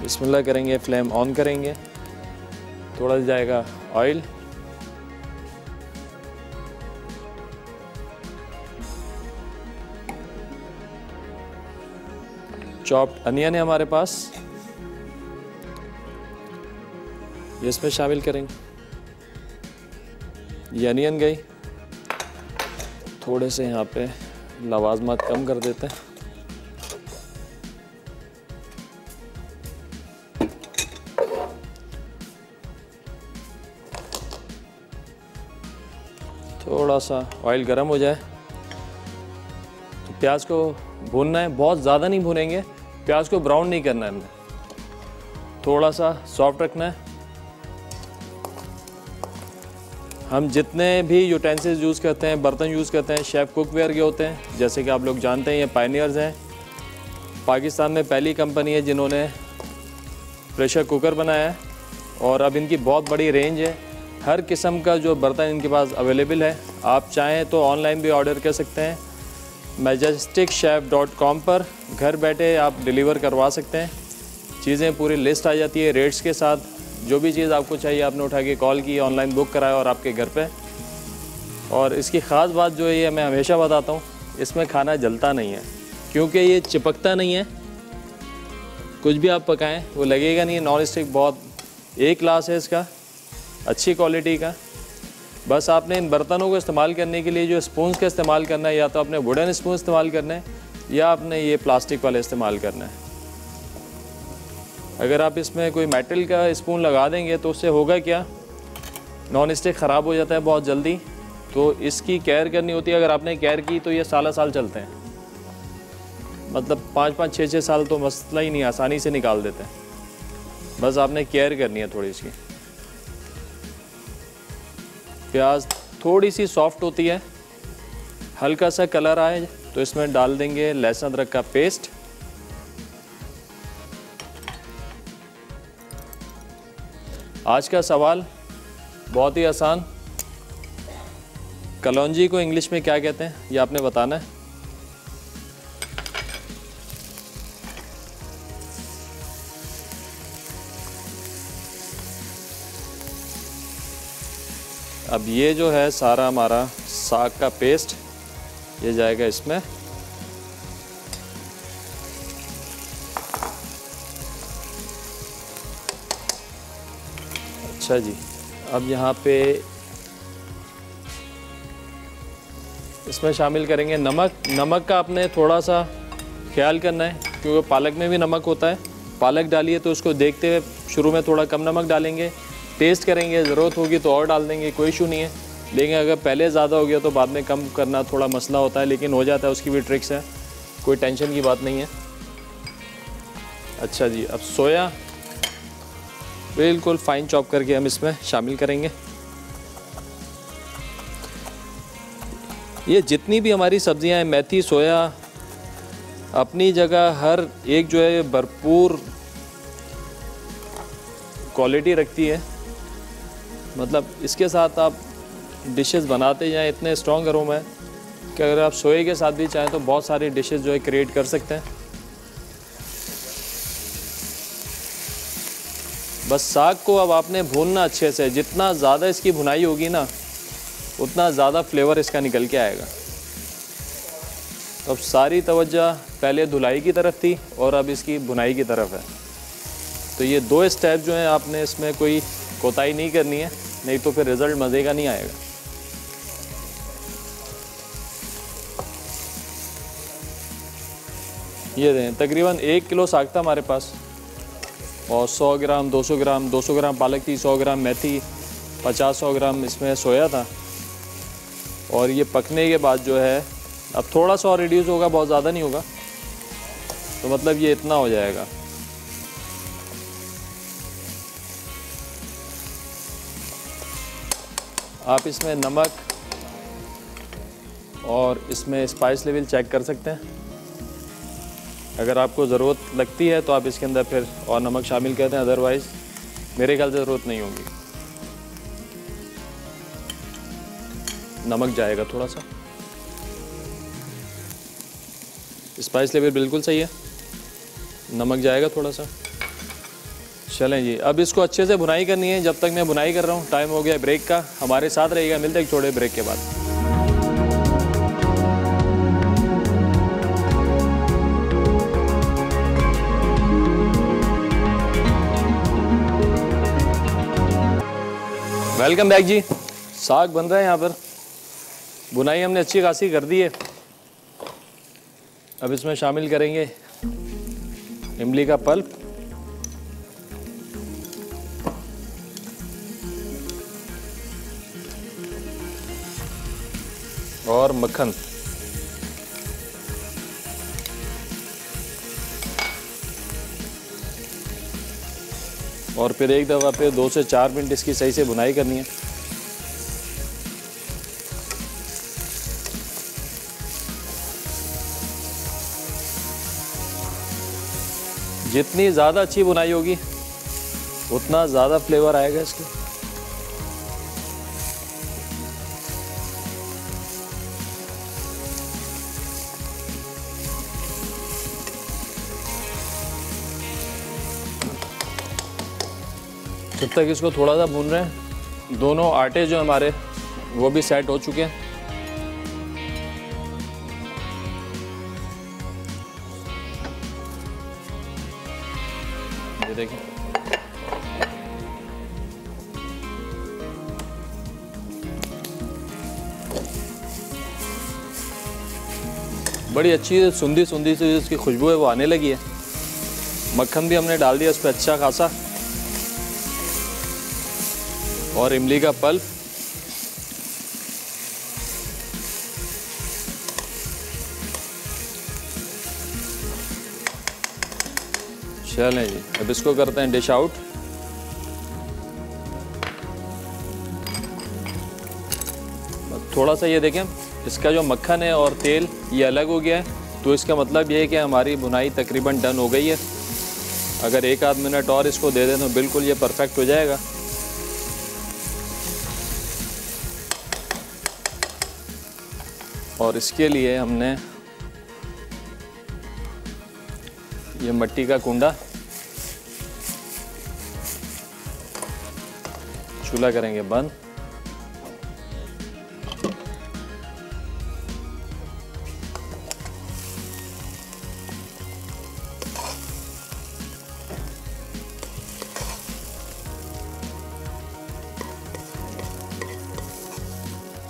A: बिस्मिल्लाह करेंगे, फ्लेम ऑन करेंगे, थोड़ा जाएगा ऑयल, चॉप्ड अनियन है हमारे पास, ये इसमें शामिल करेंगे। ये अनियन गई, थोड़े से यहाँ पे लवाजमात कम कर देते हैं। थोड़ा सा ऑयल गर्म हो जाए तो प्याज को भूनना है, बहुत ज़्यादा नहीं भूनेंगे, प्याज को ब्राउन नहीं करना है हमने, थोड़ा सा सॉफ्ट रखना है। हम जितने भी यूटेंसिल्स यूज़ करते हैं, बर्तन यूज़ करते हैं, शेफ़ कुकवेयर के होते हैं। जैसे कि आप लोग जानते हैं ये पायनियर्स हैं, पाकिस्तान में पहली कंपनी है जिन्होंने प्रेशर कुकर बनाया है और अब इनकी बहुत बड़ी रेंज है। हर किस्म का जो बर्तन इनके पास अवेलेबल है, आप चाहें तो ऑनलाइन भी ऑर्डर कर सकते हैं। majesticchef.com पर घर बैठे आप डिलीवर करवा सकते हैं। चीज़ें पूरी लिस्ट आ जाती है रेट्स के साथ, जो भी चीज़ आपको चाहिए आपने उठा के कॉल की, ऑनलाइन बुक कराया और आपके घर पे। और इसकी ख़ास बात जो है ये मैं हमेशा बताता हूँ, इसमें खाना जलता नहीं है क्योंकि ये चिपकता नहीं है। कुछ भी आप पकाएं वो लगेगा नहीं। नॉन स्टिक बहुत ए क्लास है इसका, अच्छी क्वालिटी का। बस आपने इन बर्तनों को इस्तेमाल करने के लिए जो स्पून्स का इस्तेमाल करना है, या तो आपने वुडन स्पून इस्तेमाल करना है या आपने ये प्लास्टिक वाले इस्तेमाल करना है। अगर आप इसमें कोई मेटल का स्पून लगा देंगे तो उससे होगा क्या, नॉन स्टिक ख़राब हो जाता है बहुत जल्दी। तो इसकी केयर करनी होती है। अगर आपने केयर की तो ये साल चलते हैं, मतलब 5-5, 6-6 साल तो मसला ही नहीं, आसानी से निकाल देते हैं। बस आपने केयर करनी है थोड़ी इसकी। प्याज थोड़ी सी सॉफ्ट होती है, हल्का सा कलर आए तो इसमें डाल देंगे लहसुन अदरक का पेस्ट। आज का सवाल बहुत ही आसान, कलौंजी को इंग्लिश में क्या कहते हैं ये आपने बताना है। अब ये जो है सारा हमारा साग का पेस्ट ये जाएगा इसमें। अच्छा जी, अब यहाँ पे इसमें शामिल करेंगे नमक। नमक का आपने थोड़ा सा ख्याल करना है क्योंकि पालक में भी नमक होता है। पालक डालिए तो उसको देखते हुए शुरू में थोड़ा कम नमक डालेंगे, टेस्ट करेंगे, ज़रूरत होगी तो और डाल देंगे, कोई इशू नहीं है। लेकिन अगर पहले ज़्यादा हो गया तो बाद में कम करना थोड़ा मसला होता है, लेकिन हो जाता है, उसकी भी ट्रिक्स है, कोई टेंशन की बात नहीं है। अच्छा जी, अब सोया बिल्कुल फाइन चॉप करके हम इसमें शामिल करेंगे। ये जितनी भी हमारी सब्जियां हैं, मेथी, सोया, अपनी जगह हर एक जो है भरपूर क्वालिटी रखती है। मतलब इसके साथ आप डिशेस बनाते जाएं, इतने स्ट्रॉन्ग अरोमा है कि अगर आप सोए के साथ भी चाहें तो बहुत सारी डिशेस जो है क्रिएट कर सकते हैं। बस साग को अब आपने भूनना अच्छे से, जितना ज़्यादा इसकी भुनाई होगी ना उतना ज़्यादा फ्लेवर इसका निकल के आएगा। अब सारी तवज्जो पहले धुलाई की तरफ थी और अब इसकी भुनाई की तरफ है। तो ये 2 स्टेप जो हैं आपने इसमें कोई कोताही नहीं करनी है, नहीं तो फिर रिज़ल्ट मज़े का नहीं आएगा। ये दें तकरीबन 1 किलो साग था हमारे पास और 100 ग्राम 200 ग्राम पालक थी, 100 ग्राम मेथी, 50-100 ग्राम इसमें सोया था। और ये पकने के बाद जो है अब थोड़ा सा और रिड्यूस होगा, बहुत ज़्यादा नहीं होगा, तो मतलब ये इतना हो जाएगा। आप इसमें नमक और इसमें स्पाइस लेवल चेक कर सकते हैं। अगर आपको ज़रूरत लगती है तो आप इसके अंदर फिर और नमक शामिल करते हैं, अदरवाइज़ मेरे ख्याल से ज़रूरत नहीं होगी। नमक जाएगा थोड़ा सा, स्पाइस लेवल बिल्कुल सही है, नमक जाएगा थोड़ा सा। चलें जी, अब इसको अच्छे से भुनाई करनी है। जब तक मैं भुनाई कर रहा हूँ टाइम हो गया ब्रेक का, हमारे साथ रहिएगा। मिलते हैं एक छोटे ब्रेक के बाद। वेलकम बैक जी। साग बन रहा है यहाँ पर, भुनाई हमने अच्छी खासी कर दी है। अब इसमें शामिल करेंगे इमली का पल्प, और मक्खन। और फिर एक दफ़ा पे 2 से 4 मिनट इसकी सही से भुनाई करनी है। जितनी ज़्यादा अच्छी भुनाई होगी उतना ज़्यादा फ्लेवर आएगा इसके। जब तक इसको थोड़ा सा भून रहे हैं, दोनों आटे जो हमारे वो भी सेट हो चुके हैं। ये देखिए, बड़ी अच्छी सुंदी सुंदी सी इसकी खुशबू है वो आने लगी है। मक्खन भी हमने डाल दिया उस पर अच्छा खासा, और इमली का पल्प। चलें जी, अब इसको करते हैं डिश आउट। थोड़ा सा ये देखें, इसका जो मक्खन है और तेल ये अलग हो गया है, तो इसका मतलब ये है कि हमारी भुनाई तकरीबन डन हो गई है। अगर 1 आध मिनट और इसको दे दें तो बिल्कुल ये परफेक्ट हो जाएगा। और इसके लिए हमने ये मिट्टी का कुंडा, चूल्हा करेंगे बंद।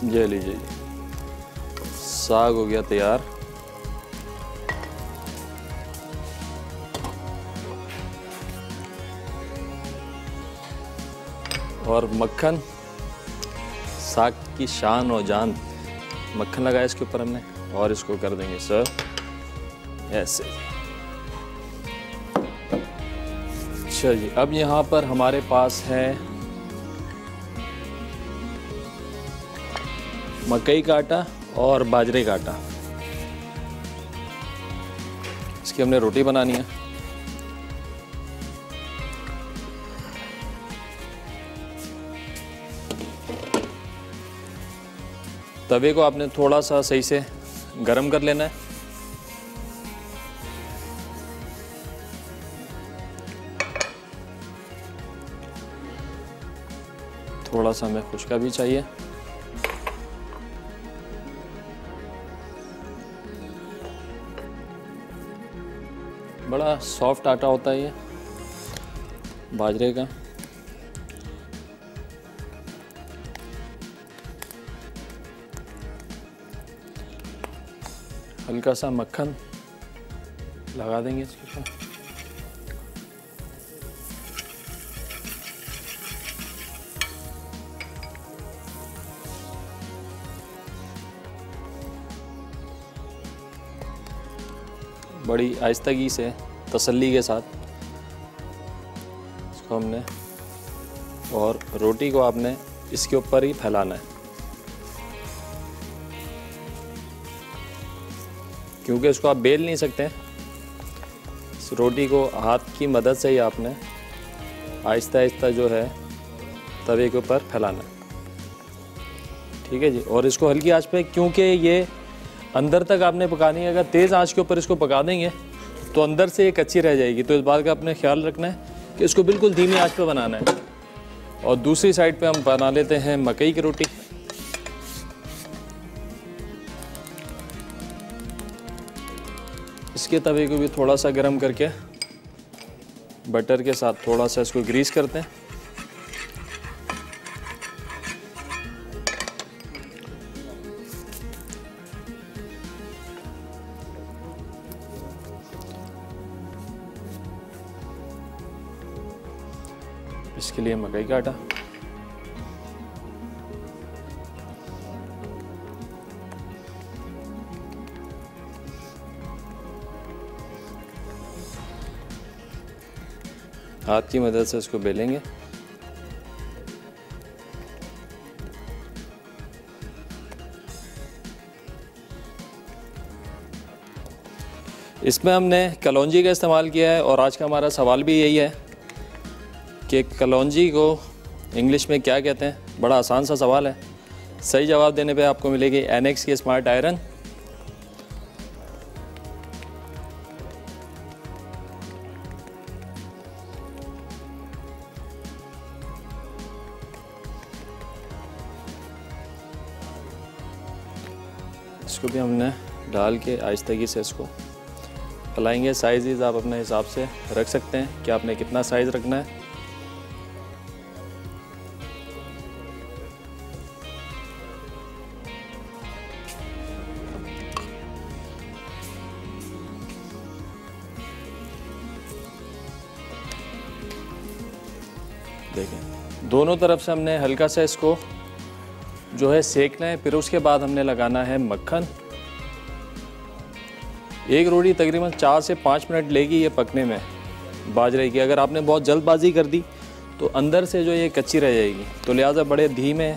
A: ये लीजिए जी, साग हो गया तैयार। और मक्खन, साग की शान और जान, मक्खन लगाया इसके ऊपर हमने, और इसको कर देंगे सर्व ऐसे। चलिए, अब यहाँ पर हमारे पास है मकई का आटा और बाजरे का आटा। इसकी हमने रोटी बनानी है। तवे को आपने थोड़ा सा सही से गरम कर लेना है। थोड़ा सा हमें खुश्का भी चाहिए। बड़ा सॉफ्ट आटा होता है ये बाजरे का। हल्का सा मक्खन लगा देंगे इसके ऊपर। बड़ी आहिस्तगी से, तसल्ली के साथ इसको हमने, और रोटी को आपने इसके ऊपर ही फैलाना है, क्योंकि इसको आप बेल नहीं सकते। इस रोटी को हाथ की मदद से ही आपने आहिस्ता आहिस्ता जो है तवे के ऊपर फैलाना है। ठीक है जी। और इसको हल्की आंच पे, क्योंकि ये अंदर तक आपने पकानी है। अगर तेज़ आंच के ऊपर इसको पका देंगे तो अंदर से ये कच्ची रह जाएगी। तो इस बात का आपने ख्याल रखना है कि इसको बिल्कुल धीमी आंच पे बनाना है। और दूसरी साइड पे हम बना लेते हैं मकई की रोटी। इसके तवे को भी थोड़ा सा गर्म करके बटर के साथ थोड़ा सा इसको ग्रीस करते हैं। इसके लिए मकई का आटा, हाथ की मदद से इसको बेलेंगे। इसमें हमने कलौंजी का इस्तेमाल किया है। और आज का हमारा सवाल भी यही है कि कलौंजी को इंग्लिश में क्या कहते हैं। बड़ा आसान सा सवाल है। सही जवाब देने पे आपको मिलेगी एनेक्स की स्मार्ट आयरन। इसको भी हमने डाल के आहिस्तगी से इसको फैलाएंगे। साइज़ आप अपने हिसाब से रख सकते हैं कि आपने कितना साइज़ रखना है। देखें, दोनों तरफ से हमने हल्का सा इसको जो है सेकना है। फिर उसके बाद हमने लगाना है मक्खन। एक रोटी तकरीबन 4 से 5 मिनट लेगी ये पकने में बाजरे की। अगर आपने बहुत जल्दबाजी कर दी तो अंदर से जो ये कच्ची रह जाएगी। तो लिहाजा बड़े धीमे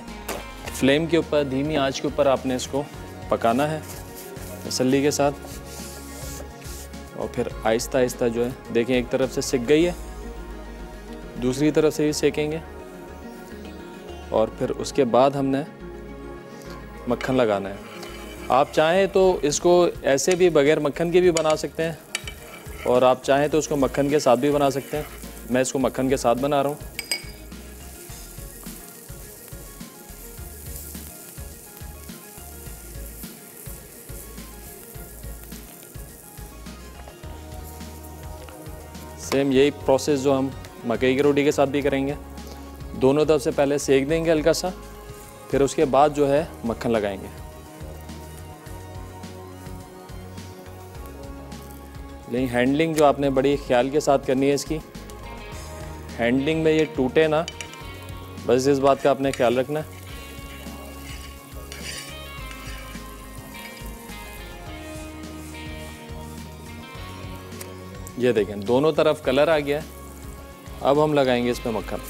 A: फ्लेम के ऊपर, धीमी आंच के ऊपर आपने इसको पकाना है तसल्ली के साथ। और फिर आहिस्ता आहिस्ता जो है, देखें एक तरफ से सिक गई है, दूसरी तरफ से भी सेकेंगे। और फिर उसके बाद हमने मक्खन लगाना है। आप चाहें तो इसको ऐसे भी बगैर मक्खन के भी बना सकते हैं, और आप चाहें तो उसको मक्खन के साथ भी बना सकते हैं। मैं इसको मक्खन के साथ बना रहा हूँ। सेम यही प्रोसेस जो हम मकई की रोटी के साथ भी करेंगे। दोनों तरफ से पहले सेक देंगे हल्का सा, फिर उसके बाद जो है मक्खन लगाएंगे। लेकिन हैंडलिंग जो आपने बड़ी ख्याल के साथ करनी है इसकी। हैंडलिंग में ये टूटे ना, बस इस बात का आपने ख्याल रखना है। ये देखें दोनों तरफ कलर आ गया है। अब हम लगाएंगे इसमें मक्खन।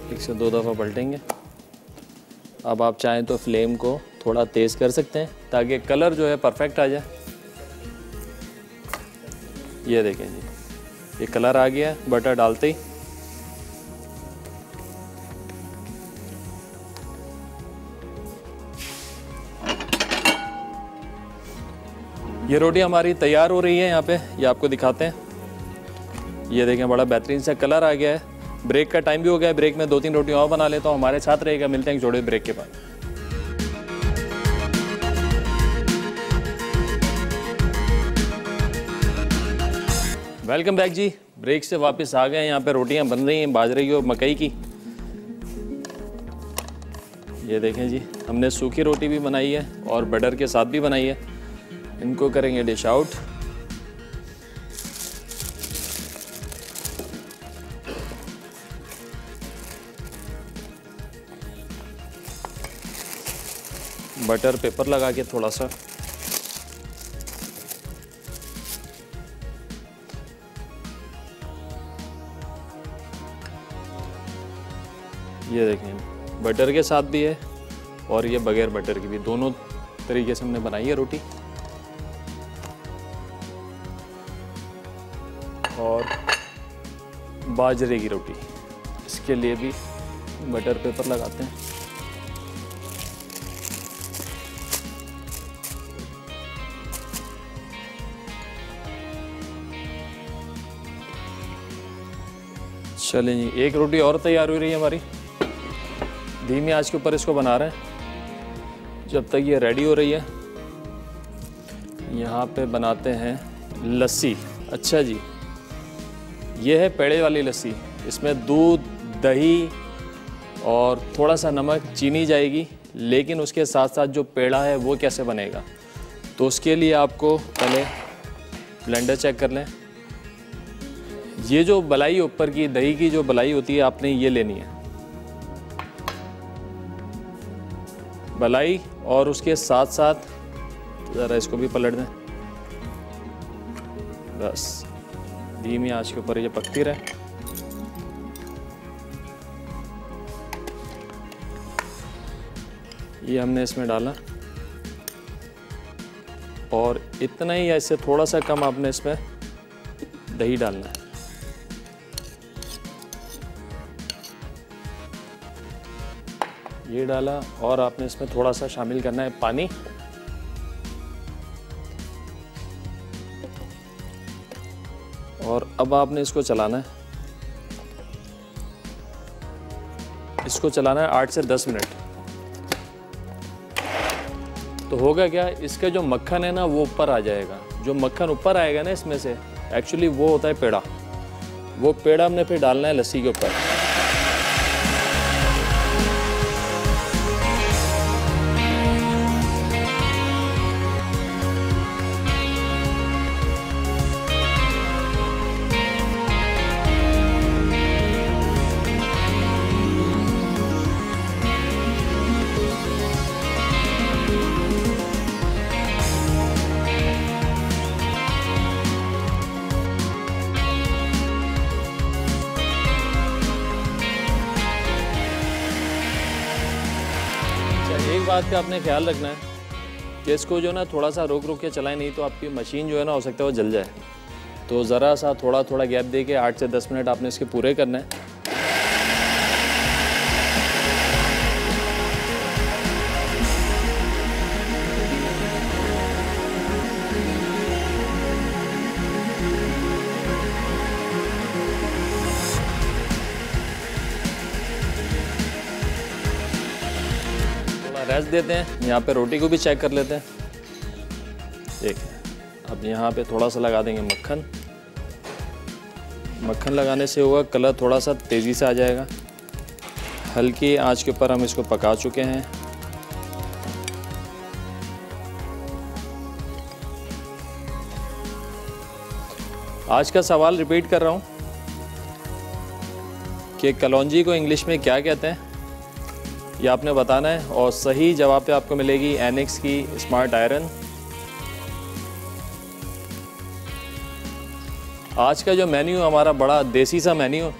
A: एक से 2 दफ़ा पलटेंगे। अब आप चाहें तो फ्लेम को थोड़ा तेज़ कर सकते हैं ताकि कलर जो है परफेक्ट आ जाए। ये देखें जी, ये कलर आ गया बटर डालते ही। ये रोटी हमारी तैयार हो रही है यहाँ पे, ये आपको दिखाते हैं। ये देखें बड़ा बेहतरीन सा कलर आ गया है। ब्रेक का टाइम भी हो गया है, ब्रेक में 2-3 रोटियाँ और बना लेता हूँ। हमारे साथ रहेगा, मिलते हैं जोड़े ब्रेक के बाद। वेलकम बैक जी, ब्रेक से वापस आ गए। यहाँ पे रोटियाँ बन रही हैं बाजरे की और मकई की। ये देखें जी, हमने सूखी रोटी भी बनाई है और बटर के साथ भी बनाई है। इनको करेंगे डिश आउट। बटर पेपर लगा के थोड़ा सा, ये देखें बटर के साथ भी है और ये बगैर बटर की भी, दोनों तरीके से हमने बनाई है रोटी। और बाजरे की रोटी, इसके लिए भी बटर पेपर लगाते हैं। चलें जी, एक रोटी और तैयार हो रही है हमारी। धीमी आंच के ऊपर इसको बना रहे हैं जब तक ये रेडी हो रही है। यहाँ पे बनाते हैं लस्सी। अच्छा जी, ये है पेड़े वाली लस्सी। इसमें दूध, दही और थोड़ा सा नमक, चीनी जाएगी। लेकिन उसके साथ साथ जो पेड़ा है वो कैसे बनेगा, तो उसके लिए आपको पहले ब्लेंडर चेक कर लें। ये जो बलाई ऊपर की दही की जो बलाई होती है, आपने ये लेनी है बलाई, और उसके साथ साथ ज़रा इसको भी पलट दें। बस धीमी आंच के ऊपर ये पकती रहे। ये हमने इसमें डाला और इतना ही, ऐसे थोड़ा सा कम आपने इसमें दही डालना है। ये डाला और आपने इसमें थोड़ा सा शामिल करना है पानी। और अब आपने इसको चलाना है, इसको चलाना है 8 से 10 मिनट। तो होगा क्या, इसका जो मक्खन है ना वो ऊपर आ जाएगा। जो मक्खन ऊपर आएगा ना इसमें से, एक्चुअली वो होता है पेड़ा। वो पेड़ा हमने फिर डालना है लस्सी के ऊपर। एक बात का आपने ख्याल रखना है कि इसको जो ना थोड़ा सा रोक रोक के चलाएं, नहीं तो आपकी मशीन जो है ना हो सकता है वो जल जाए। तो ज़रा सा थोड़ा थोड़ा गैप दे के 8 से 10 मिनट आपने इसके पूरे करना है। रेस्ट देते हैं। यहाँ पे रोटी को भी चेक कर लेते हैं। देखिए, अब यहाँ पे थोड़ा सा लगा देंगे मक्खन। मक्खन लगाने से होगा कलर थोड़ा सा तेज़ी से आ जाएगा। हल्की आंच के ऊपर हम इसको पका चुके हैं। आज का सवाल रिपीट कर रहा हूँ कि कलौंजी को इंग्लिश में क्या कहते हैं, ये आपने बताना है। और सही जवाब पे आपको मिलेगी एनेक्स की स्मार्ट आयरन। आज का जो मेन्यू हमारा बड़ा देसी सा मेन्यू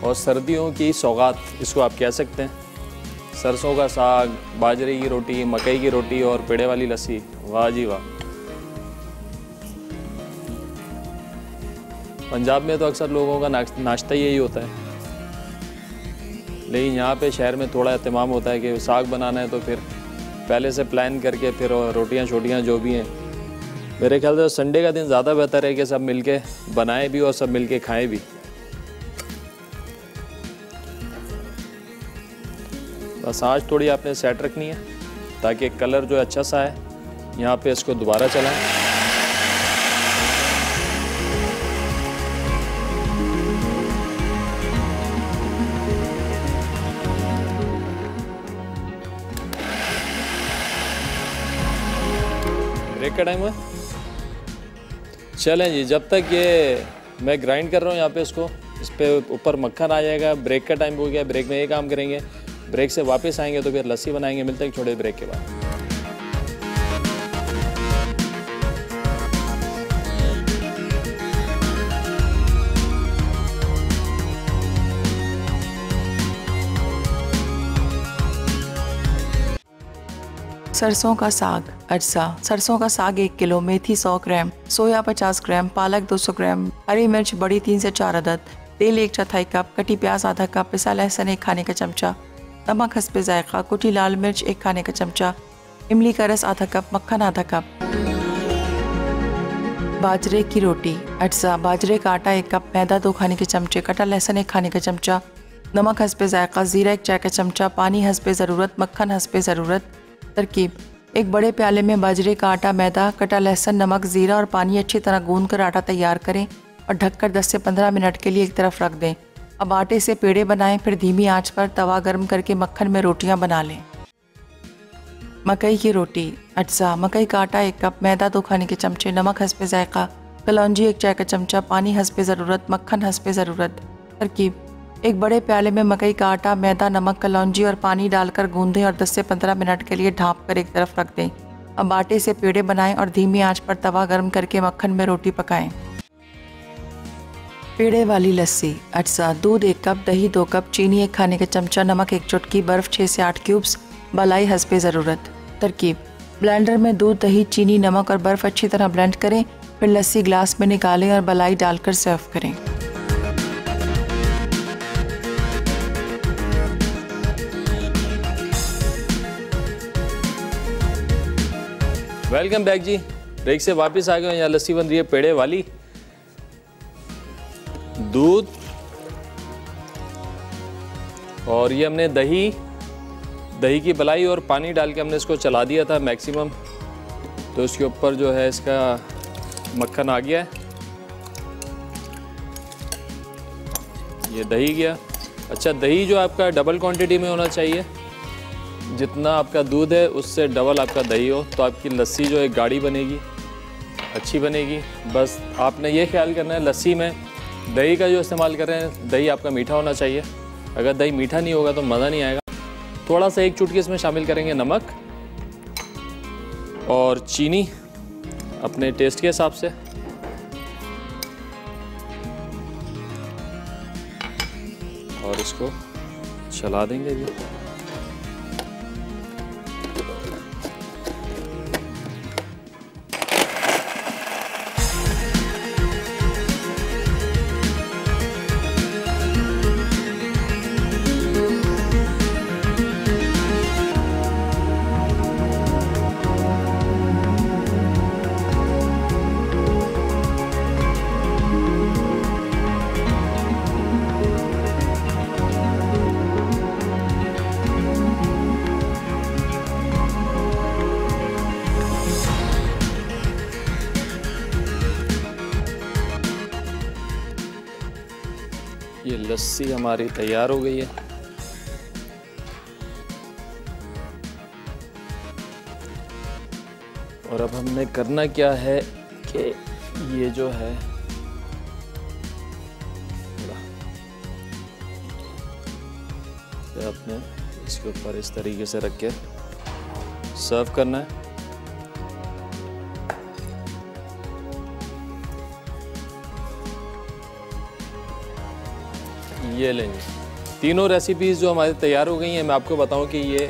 A: और सर्दियों की सौगात इसको आप कह सकते हैं। सरसों का साग, बाजरे की रोटी, मकई की रोटी और पेड़े वाली लस्सी। वाह जी वाह। पंजाब में तो अक्सर लोगों का नाश्ता यही होता है, लेकिन यहाँ पे शहर में थोड़ा एहतमाम होता है कि साग बनाना है तो फिर पहले से प्लान करके फिर रोटियां छोटियां जो भी हैं, मेरे ख्याल से संडे का दिन ज़्यादा बेहतर है कि सब मिलके बनाएं भी और सब मिलके खाएं भी। बस आँच थोड़ी आपने सेट रखनी है ताकि कलर जो अच्छा सा है। यहाँ पे इसको दोबारा चलाएं। ब्रेक का टाइम है। चलें जी, जब तक ये मैं ग्राइंड कर रहा हूँ यहाँ पे इसको, इस पे ऊपर मक्खन आ जाएगा। ब्रेक का टाइम हो गया, ब्रेक में ये काम करेंगे। ब्रेक से वापस आएंगे तो फिर लस्सी बनाएंगे। मिलते हैं एक छोटे ब्रेक के बाद।
E: सरसों का साग अज्जा। सरसों का साग 1 किलो, मेथी 100 ग्राम, सोया 50 ग्राम, पालक 200 ग्राम, हरी मिर्च बड़ी 3 से 4 अदद, तेल 1/4 कप, कटी प्याज आधा कप, पिसा लहसुन 1 खाने का चमचा, नमक हस्बे जायका, कुटी लाल मिर्च 1 खाने का चमचा, इमली का रस आधा कप, मक्खन आधा कप। बाजरे की रोटी अज्जा। बाजरे का आटा 1 कप, मैदा 2 खाने के चमचे, कटा लहसुन 1 खाने का चमचा, नमक हस्बे जायका, जीरा 1 चाय का चमचा, पानी हस्बे ज़रूरत, मक्खन हस्बे ज़रूरत। तरकीब: एक बड़े प्याले में बाजरे का आटा, मैदा, कटा लहसुन, नमक, ज़ीरा और पानी अच्छी तरह गूंद कर आटा तैयार करें और ढककर 10 से 15 मिनट के लिए एक तरफ रख दें। अब आटे से पेड़े बनाएं, फिर धीमी आंच पर तवा गर्म करके मक्खन में रोटियां बना लें। मकई की रोटी अज्जा। मकई का आटा 1 कप, मैदा 2 खाने के चमचे, नमक हस्बे जायका, कलौंजी 1 चाय का चमचा, पानी हस्बे ज़रूरत, मक्खन हस्बे ज़रूरत। तरकीब: एक बड़े प्याले में मकई का आटा, मैदा, नमक, कलौंजी और पानी डालकर गूंदें और 10 से 15 मिनट के लिए ढाँप कर एक तरफ रख दें। अब आटे से पेड़े बनाएं और धीमी आंच पर तवा गर्म करके मक्खन में रोटी पकाएं। पेड़े वाली लस्सी अज्जा। दूध 1 कप, दही 2 कप, चीनी 1 खाने का चमचा, नमक 1 चुटकी, बर्फ़ 6 से 8 क्यूब्स, मलाई हस्बे ज़रूरत। तरकीब: ब्लेंडर में दूध, दही, चीनी, नमक और बर्फ़ अच्छी तरह ब्लेंड करें, फिर लस्सी ग्लास में निकालें और मलाई डालकर सर्व करें।
A: वेलकम बैक जी। ब्रेक से वापस आ गए। यहाँ लस्सी बन रही है पेड़े वाली। दूध और ये हमने दही की मलाई और पानी डाल के हमने इसको चला दिया था मैक्सिमम, तो इसके ऊपर जो है इसका मक्खन आ गया है। ये दही गया। अच्छा, दही जो आपका डबल क्वांटिटी में होना चाहिए। जितना आपका दूध है उससे डबल आपका दही हो तो आपकी लस्सी जो है गाढ़ी बनेगी, अच्छी बनेगी। बस आपने ये ख्याल करना है लस्सी में दही का जो इस्तेमाल कर रहे हैं, दही आपका मीठा होना चाहिए। अगर दही मीठा नहीं होगा तो मज़ा नहीं आएगा। थोड़ा सा 1 चुटकी इसमें शामिल करेंगे नमक और चीनी अपने टेस्ट के हिसाब से। और इसको चला देंगे जी। ये लस्सी हमारी तैयार हो गई है। और अब हमने करना क्या है कि ये जो है अपने इसके ऊपर इस तरीके से रख के सर्व करना है। ये लेंगे। तीनों रेसिपीज़ जो हमारी तैयार हो गई हैं, मैं आपको बताऊं कि ये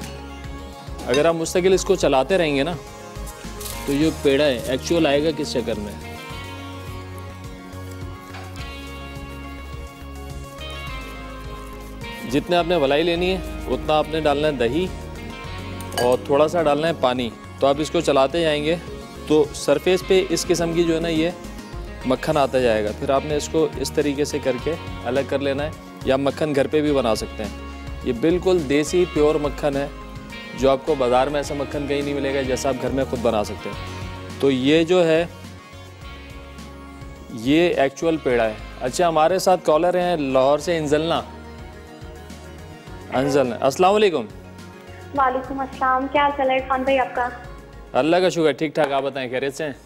A: अगर आप मुस्तकिल इसको चलाते रहेंगे ना तो ये पेड़ा है एक्चुअल आएगा किस शक्ल में। जितने आपने मलाई लेनी है उतना आपने डालना है दही और थोड़ा सा डालना है पानी। तो आप इसको चलाते जाएंगे तो सरफेस पे इस किस्म की जो है ना ये मक्खन आता जाएगा। फिर आपने इसको इस तरीके से करके अलग कर लेना है, या मक्खन घर पे भी बना सकते हैं। ये बिल्कुल देसी प्योर मक्खन है, जो आपको बाज़ार में ऐसा मक्खन कहीं नहीं मिलेगा, जैसा आप घर में खुद बना सकते हैं। तो ये जो है ये एक्चुअल पेड़ा है। अच्छा, हमारे साथ कॉलर हैं लाहौर से अंजलना। अस्सलाम वालेकुम।
F: वालेकुम अस्सलाम। क्या हाल है खान भाई आपका?
A: अल्लाह का शुक्र, ठीक ठाक। आप बताएं, खैरियत से हैं?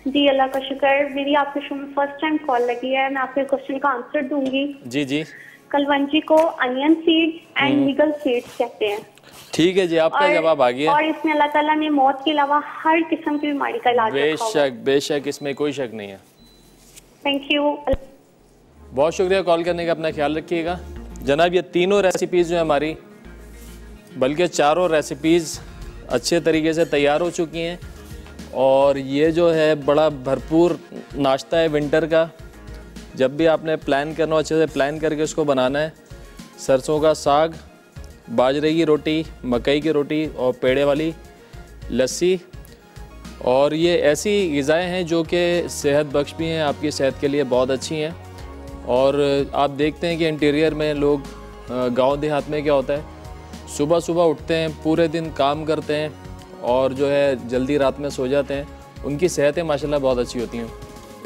F: जी अल्लाह का शुक्र। मेरी आपके शो में फर्स्ट टाइम कॉल लगी है। मैं आपके क्वेश्चन का आंसर दूंगी।
A: जी जी।
F: कलवंजी को अनियन सीड एंड नीगल सीड्स कहते हैं।
A: ठीक है जी, आपका जवाब आ गया।
F: और इसमें अल्लाह ताला ने मौत के अलावा हर किस्म की बीमारी का इलाज रखा हुआ है।
A: बेशक, इसमें कोई शक नहीं है।
F: Thank you.
A: बहुत शुक्रिया कॉल करने का, अपना ख्याल रखिएगा। जनाब, ये तीनों रेसिपीज़ जो है हमारी, बल्कि चारों रेसिपीज़ अच्छे तरीके से तैयार हो चुकी हैं। और ये जो है बड़ा भरपूर नाश्ता है विंटर का। जब भी आपने प्लान करना हो, अच्छे से प्लान करके उसको बनाना है। सरसों का साग, बाजरे की रोटी, मकई की रोटी और पेड़े वाली लस्सी। और ये ऐसी ग़िज़ाएँ हैं जो कि सेहत बख्श भी हैं, आपकी सेहत के लिए बहुत अच्छी हैं। और आप देखते हैं कि इंटीरियर में लोग, गांव देहात में क्या होता है, सुबह सुबह उठते हैं, पूरे दिन काम करते हैं और जो है जल्दी रात में सो जाते हैं। उनकी सेहतें माशाल्लाह बहुत अच्छी होती हैं।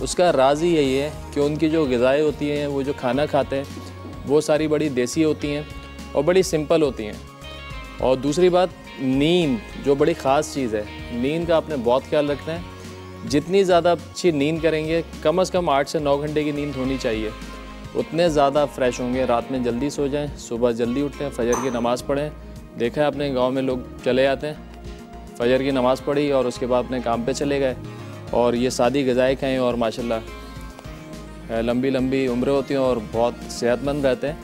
A: उसका राज ही यही है कि उनकी जो ग़िज़ाएँ होती हैं, वो जो खाना खाते हैं, वो सारी बड़ी देसी होती हैं और बड़ी सिंपल होती हैं। और दूसरी बात, नींद जो बड़ी ख़ास चीज़ है, नींद का आपने बहुत ख्याल रखना है। जितनी ज़्यादा अच्छी नींद करेंगे, कम से कम 8 से 9 घंटे की नींद होनी चाहिए, उतने ज़्यादा फ्रेश होंगे। रात में जल्दी सो जाएं, सुबह जल्दी उठें, फजर की नमाज़ पढ़ें। देखा है आपने, गांव में लोग चले जाते हैं, फजर की नमाज़ पढ़ी और उसके बाद अपने काम पे चले गए और ये सादी ग़िज़ाएँ खाएँ और माशाल्लाह लंबी लंबी उम्रें होती हैं और बहुत सेहतमंद रहते हैं,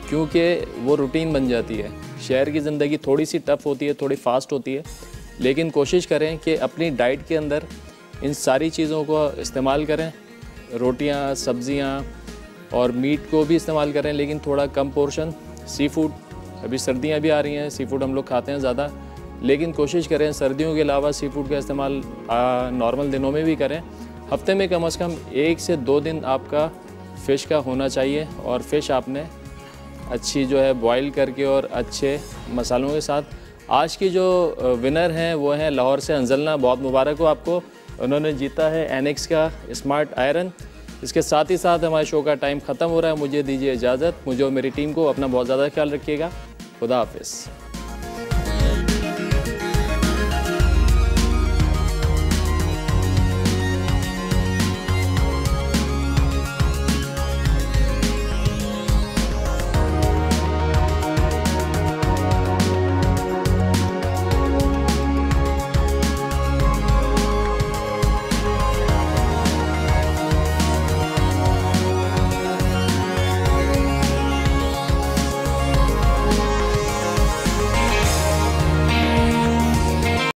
A: क्योंकि वो रूटीन बन जाती है। शहर की ज़िंदगी थोड़ी सी टफ़ होती है, थोड़ी फास्ट होती है, लेकिन कोशिश करें कि अपनी डाइट के अंदर इन सारी चीज़ों को इस्तेमाल करें। रोटियां, सब्ज़ियां और मीट को भी इस्तेमाल करें, लेकिन थोड़ा कम पोर्शन। सी फूड, अभी सर्दियां भी आ रही हैं, सी फूड हम लोग खाते हैं ज़्यादा, लेकिन कोशिश करें सर्दियों के अलावा सी फूड का इस्तेमाल नॉर्मल दिनों में भी करें। हफ्ते में कम से कम 1 से 2 दिन आपका फ़िश का होना चाहिए। और फ़िश आपने अच्छी जो है बॉयल करके और अच्छे मसालों के साथ। आज की जो विनर हैं वो हैं लाहौर से अंजलना। बहुत मुबारक हो आपको, उन्होंने जीता है एनेक्स का स्मार्ट आयरन। इसके साथ ही साथ हमारे शो का टाइम ख़त्म हो रहा है। मुझे दीजिए इजाज़त, मुझे और मेरी टीम को। अपना बहुत ज़्यादा ख्याल रखिएगा। खुदा हाफिज़।